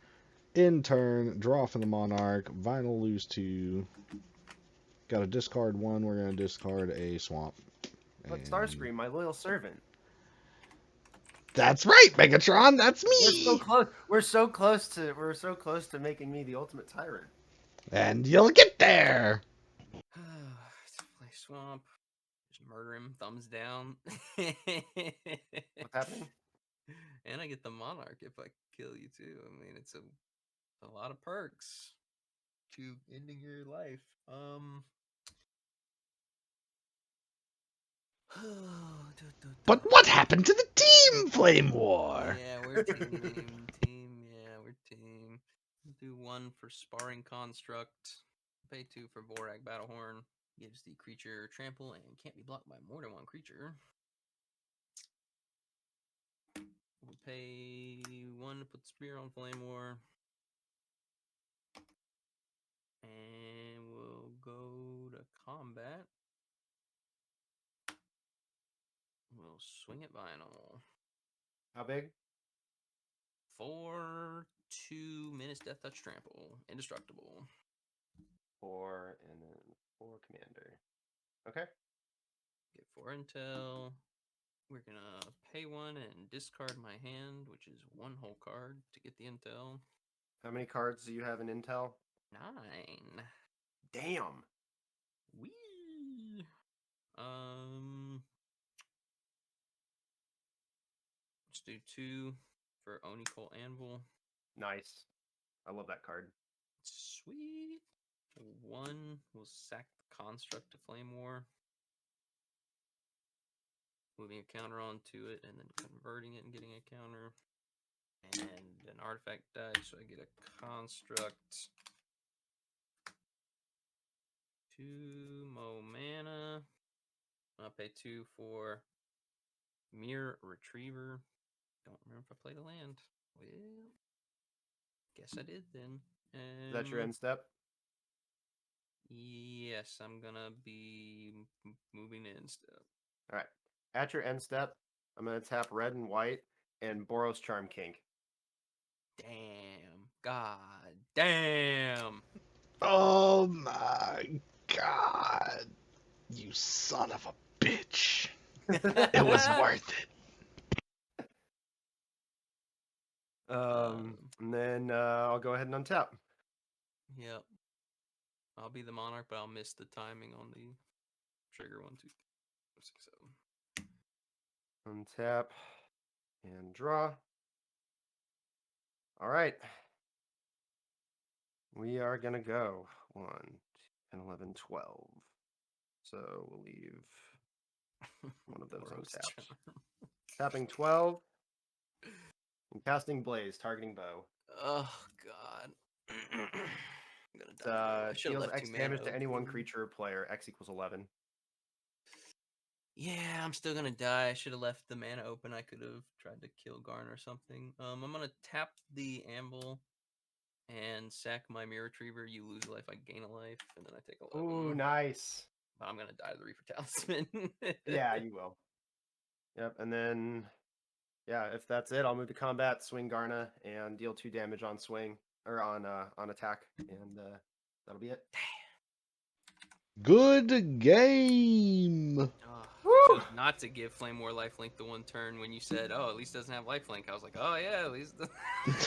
In turn, draw for the Monarch. Vinyl lose 2. Got to discard 1. We're going to discard a swamp. But And- Starscream, my loyal servant. That's right, Megatron. That's We're me. so close. We're so close to making me the ultimate tyrant. And you'll get there. Play swamp. Just murder him. Thumbs down. What's happening? And I get the monarch if I kill you too. I mean, it's a lot of perks to ending your life. But what happened to the team, Flame War? Yeah, we're team. Yeah, we're team. do 1 for Sparring Construct. Pay 2 for Vorag Battlehorn. Gives the creature trample and can't be blocked by more than 1 creature. We'll pay 1 to put the Spear on Flame War. And we'll go to combat. We'll swing at Vinyl. How big? 4, 2, Menace, Death Touch, Trample. Indestructible. 4 and then 4 commander. Okay. Get 4 intel. We're gonna pay 1 and discard my hand, which is 1 whole card to get the intel. How many cards do you have in Intel? 9. Damn. Wee. Let's do 2 for Onikol Anvil. Nice. I love that card. Sweet. 1 will sack the construct to Flame War. Moving a counter onto it and then converting it and getting a counter. And an artifact die, so I get a construct. 2 mana. I'll pay 2 for Mirror Retriever. Don't remember if I played a land. Well, guess I did then. Is that your end step? Yes, I'm gonna be moving in step. All right. At your end step, I'm going to tap red and white and Boros Charm Kink. Damn. God damn. Oh my god. You son of a bitch. It was worth it. And then I'll go ahead and untap. Yep. I'll be the monarch, but I'll miss the timing on the trigger. 1, 2, 3, 4, 6, 7. Untap and draw. All right. We are going to go 1, 10, 11, 12. So we'll leave one of those Gross untapped. charm. Tapping 12 and casting Blaze, targeting bow. Oh god. I'm gonna die. I should have Deals left X 2 mana damage to any one open. creature or player. X equals 11. Yeah, I'm still gonna die. I should have left the mana open. I could have tried to kill Garn or something. I'm gonna tap the Anvil and sack my Mirror Retriever. You lose a life, I gain a life, and then I take 11. Ooh, nice. But I'm gonna die to the Reaper Talisman. Yeah, you will. Yep, and then yeah, if that's it, I'll move to combat, swing Garna, and deal 2 damage on swing or on attack, and that'll be it. Good game. I chose not to give Flame War lifelink the 1 turn when you said, "Oh, at least it doesn't have lifelink." I was like, "Oh yeah, at least."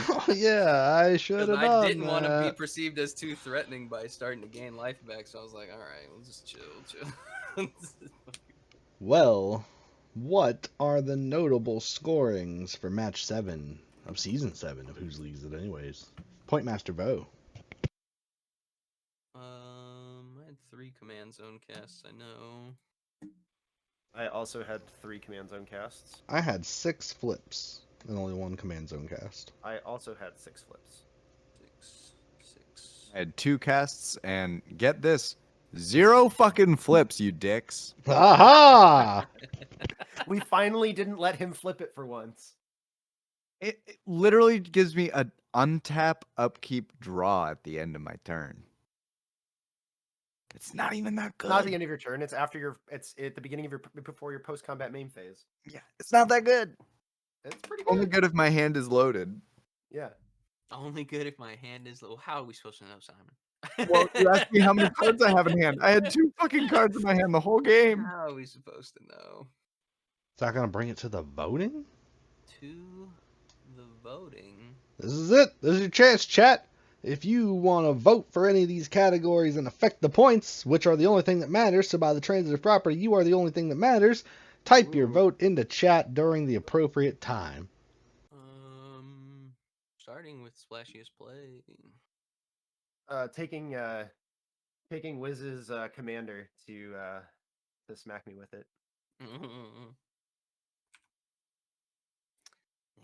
Oh yeah, I should have I done didn't want to be that. perceived as too threatening by starting to gain life back, so I was like, "All right, we'll just chill." Well, what are the notable scorings for match 7 of season 7 of Whose League Is It Anyways? Point Master Bo. I had 3 command zone casts. I know. I also had 3 command zone casts. I had 6 flips and only 1 command zone cast. I also had 6 flips. 6. I had 2 casts, and get this, 0 fucking flips, you dicks. Aha! We finally didn't let him flip it for once. It literally gives me an untap, upkeep, draw at the end of my turn. It's not even that good. Not at the end of your turn. It's after your. It's at the beginning of your before your post combat main phase. Yeah, it's not that good. It's pretty Only good. good if my hand is loaded. Yeah. Only good if my hand is low. How are we supposed to know, Simon? Well, you asked me how many cards I have in hand. I had 2 fucking cards in my hand the whole game. How are we supposed to know? Is that going to bring it to the voting? To the voting. This is it. This is your chance, chat. If you want to vote for any of these categories and affect the points, which are the only thing that matters, so by the transitive property, you are the only thing that matters, type your vote into chat during the appropriate time. Starting with Splashiest Play. Taking Wiz's commander to smack me with it.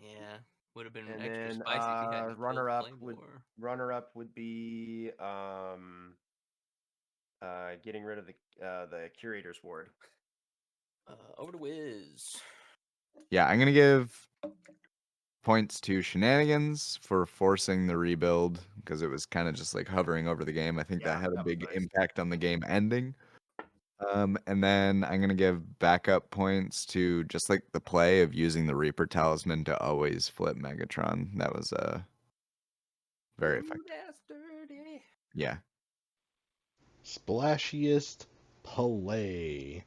Yeah, Would have been And extra then spicy if you hadn't killed Claymore. runner-up would be getting rid of the curator's ward. Over to Wiz. Yeah, I'm gonna give points to Shenanigans for forcing the rebuild because it was kind of just like hovering over the game. I think Yeah, that had a that was big nice. impact on the game ending. And then I'm gonna give backup points to just like the play of using the Reaper Talisman to always flip Megatron. That was very Ooh, effective. that's dirty. Yeah. Splashiest play.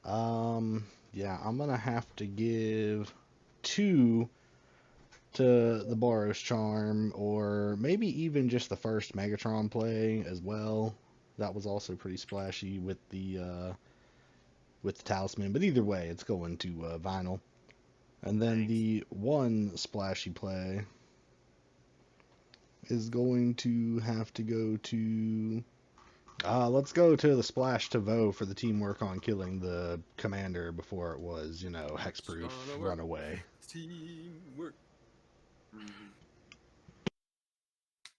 Yeah, I'm gonna have to give 2 to the Boros Charm, or maybe even just the first Megatron play as well. That was also pretty splashy with the talisman. But either way, it's going to Vinyl. And then Thanks. the one splashy play is going to have to go to. Let's go to the splash to Vo for the teamwork on killing the commander before it was, hexproof Gonna work. runaway. Teamwork.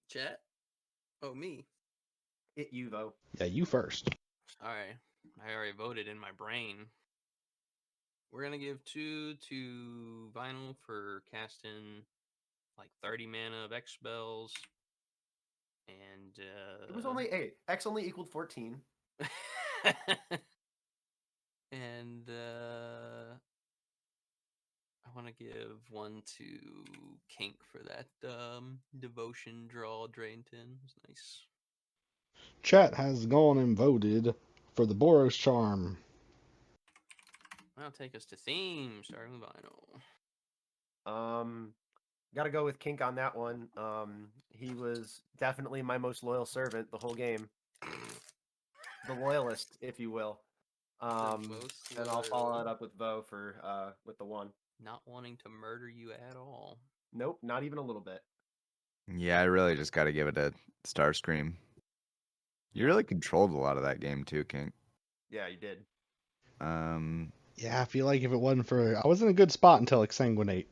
Chat? Oh, me. Hit you though. Yeah, you first. Sorry. I already voted in my brain. We're going to give 2 to Vinyl for casting like 30 mana of X spells. And It was only 8. X only equaled 14. and I want to give 1 to Kink for that devotion draw drain 10. It was nice. Chat has gone and voted for the Boros Charm. That'll take us to theme, starting with Vinyl. Gotta go with Kink on that one. He was definitely my most loyal servant the whole game. The loyalist, if you will. most And I'll follow loyal. it up with Vo for with the 1. Not wanting to murder you at all. Nope, not even a little bit. Yeah, I really just got to give it a Starscream. You really controlled a lot of that game too, King. Yeah, you did. Yeah, I feel like if it wasn't for, I was in a good spot until Exsanguinate.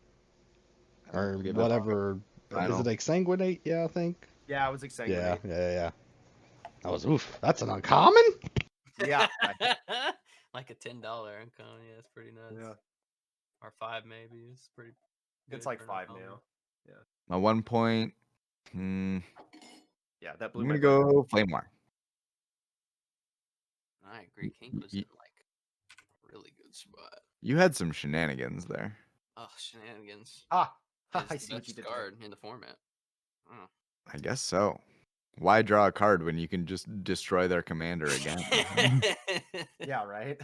Or Give it whatever. Is Vinyl. it Exsanguinate? Yeah, I think. Yeah, I was exsanguinate. Yeah. That was, oof, that's an uncommon? Yeah. Like a $10 uncommon. Yeah, it's pretty nuts. Yeah. Or 5 maybe. It's pretty good. It's like for an 5 uncommon. now. Yeah. My 1 point. I'm Yeah, that blew gonna my brain. go Flame War. I agree. Kink was in like a really good spot. You had some shenanigans there. Oh, shenanigans. I It's see the what you best did card in the format. Oh. I guess so. Why draw a card when you can just destroy their commander again? Yeah, right.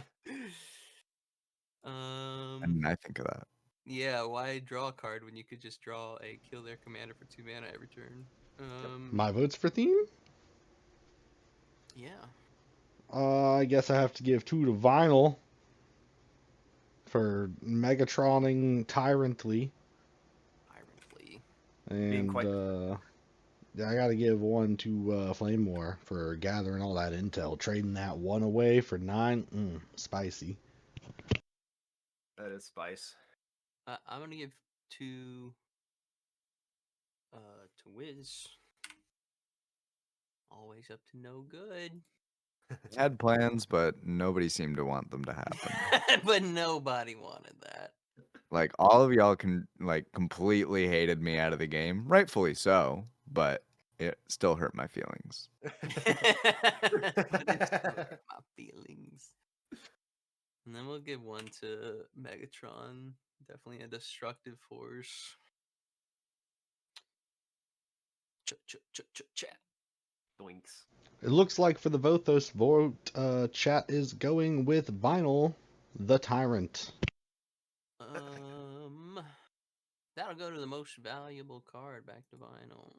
And I think of that. Yeah, why draw a card when you could just draw a kill their commander for 2 mana every turn? My vote's for theme? Yeah. I guess I have to give 2 to Vinyl for Megatroning Tyrantly. Being And quite I gotta give 1 to Flame War for gathering all that intel. Trading that 1 away for 9. Spicy. that is spice. I'm gonna give 2 to Wiz. Always up to no good. Had plans, but nobody seemed to want them to happen. But nobody wanted that. Like all of y'all completely hated me out of the game, rightfully so, but it still hurt my feelings. But it still hurt my feelings. And then we'll give 1 to Megatron. Definitely a destructive force. Chat. Doinks. It looks like for the Vothos vote, chat is going with Vinyl, the Tyrant. That'll go to the most valuable card. Back to Vinyl.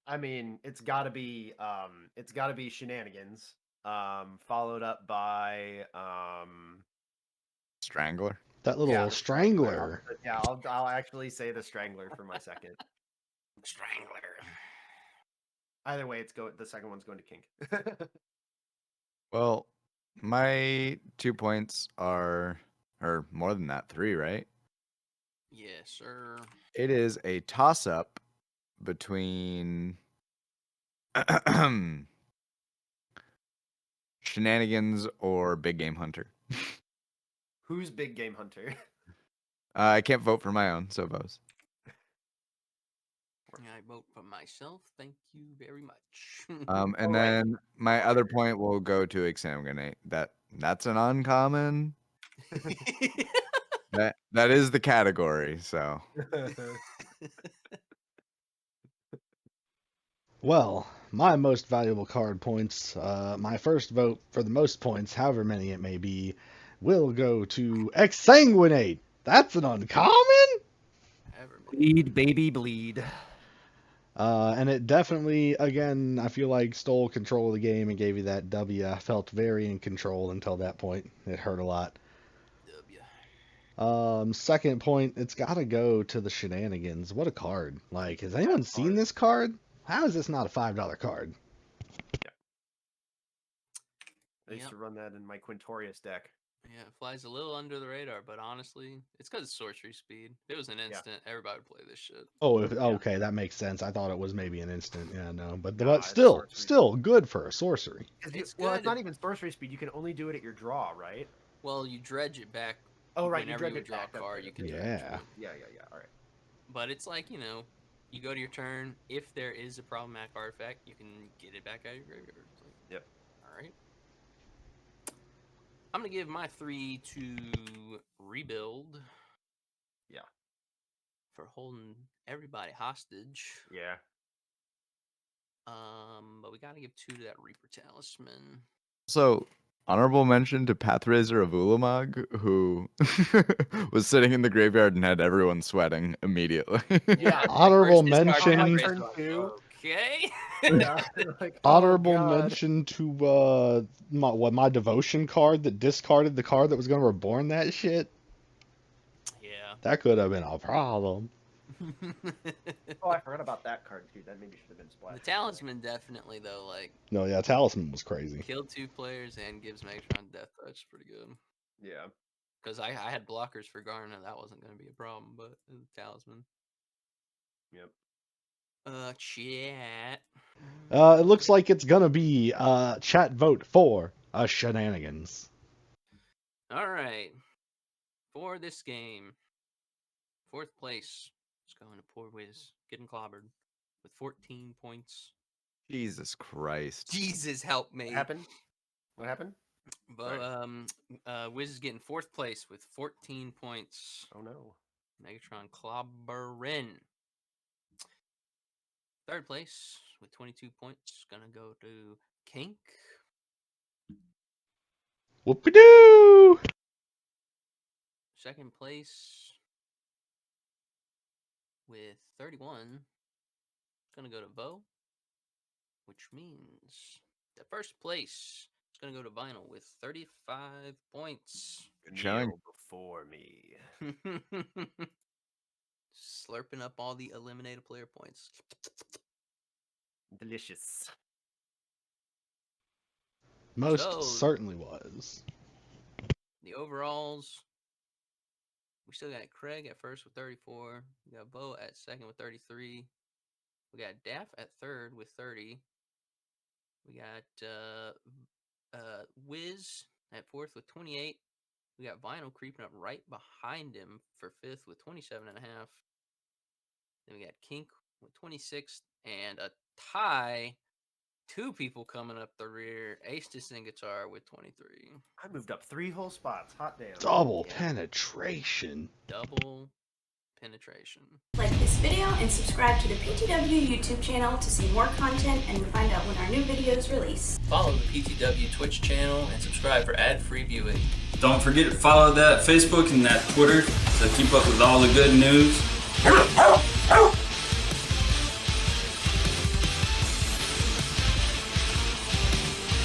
I mean, it's gotta be Shenanigans. Followed up by Strangler. That little the Strangler. I'll actually say the Strangler for my second. Strangler. Either way, the second one's going to Kink. Well, my 2 points are, or more than that, 3, right? Yes, sir. It is a toss-up between Shenanigans or Big Game Hunter. Who's Big Game Hunter? I can't vote for my own, so votes. I vote for myself. Thank you very much. And All right. then my other point will go to Exsanguinate. That's an uncommon. That is the category. So Well, my most valuable card points, my first vote for the most points, however many it may be, will go to Exsanguinate. That's an uncommon? Bleed, baby, bleed. And it definitely, again, I feel like stole control of the game and gave you that W. I felt very in control until that point. It hurt a lot. Second point, it's got to go to the Shenanigans. What a card. Like, has anyone seen this card? How is this not a $5 card? I used to run that in my Quintorius deck. Yeah, it flies a little under the radar, but honestly, it's because it's sorcery speed. If it was an instant, everybody would play this shit. Oh, okay, that makes sense. I thought it was maybe an instant. Yeah, no, but Nah, still good for a sorcery. It's well, good. it's not even sorcery speed. You can only do it at your draw, right? Well, you dredge it back. Oh, right. Whenever You you dredge it draw back. a card, you can dredge Yeah. it. Yeah. All right. But it's like, you go to your turn. If there is a problematic artifact, you can get it back out of your graveyard. It's like, Yep. All right. I'm going to give my 3 to Rebuild. Yeah. For holding everybody hostage. Yeah. But we got to give 2 to that Reaper Talisman. So, honorable mention to Pathrazer of Ulamog, who was sitting in the graveyard and had everyone sweating immediately. Yeah. Honorable First discard mention. Pathrazer, Turn like, 2. Okay. Yeah. Like, Honorable oh, God. mention to my devotion card that discarded the card that was going to reborn that shit. Yeah. That could have been a problem. Oh, I forgot about that card too. That maybe should have been The splashed. Talisman definitely though, like No, yeah, Talisman was crazy. killed 2 players and gives Megatron Death Touch. Pretty good. Yeah. Because I had blockers for Garna, that wasn't going to be a problem, but the Talisman. Yep. Chat. It looks like it's gonna be chat vote for Shenanigans. All right. For this game, 4th place is going to Poor Wiz, getting clobbered with 14 points. Jesus Christ. Jesus help me. What happened? But Wiz is getting 4th place with 14 points. Oh no. Megatron clobbering. 3rd place with 22 points, gonna go to Kink. Whoop-a-doo! 2nd place with 31, gonna go to Vo, which means the 1st place is gonna go to Vinyl with 35 points. Showing. Kneel before me. Slurping up all the eliminated player points. Delicious. Most So- certainly was. The overalls, we still got Craig at 1st with 34. We got Bo at 2nd with 33. We got Daff at 3rd with 30. We got Wiz at 4th with 28. We got Vinyl creeping up right behind him for 5th with 27.5. Then we got Kink with 26 and a tie. 2 people coming up the rear. Ace and Guitar with 23. I moved up 3 whole spots. Hot damn. Double penetration. Double penetration. Like this video and subscribe to the PTW YouTube channel to see more content and to find out when our new videos release. Follow the PTW Twitch channel and subscribe for ad-free viewing. Don't forget to follow that Facebook and that Twitter to keep up with all the good news.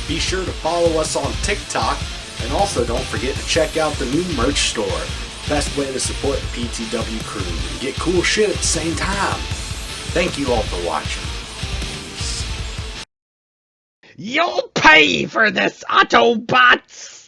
Be sure to follow us on TikTok, and also don't forget to check out the new merch store. Best way to support the PTW crew and get cool shit at the same time. Thank you all for watching. Peace. You'll pay for this, Autobots!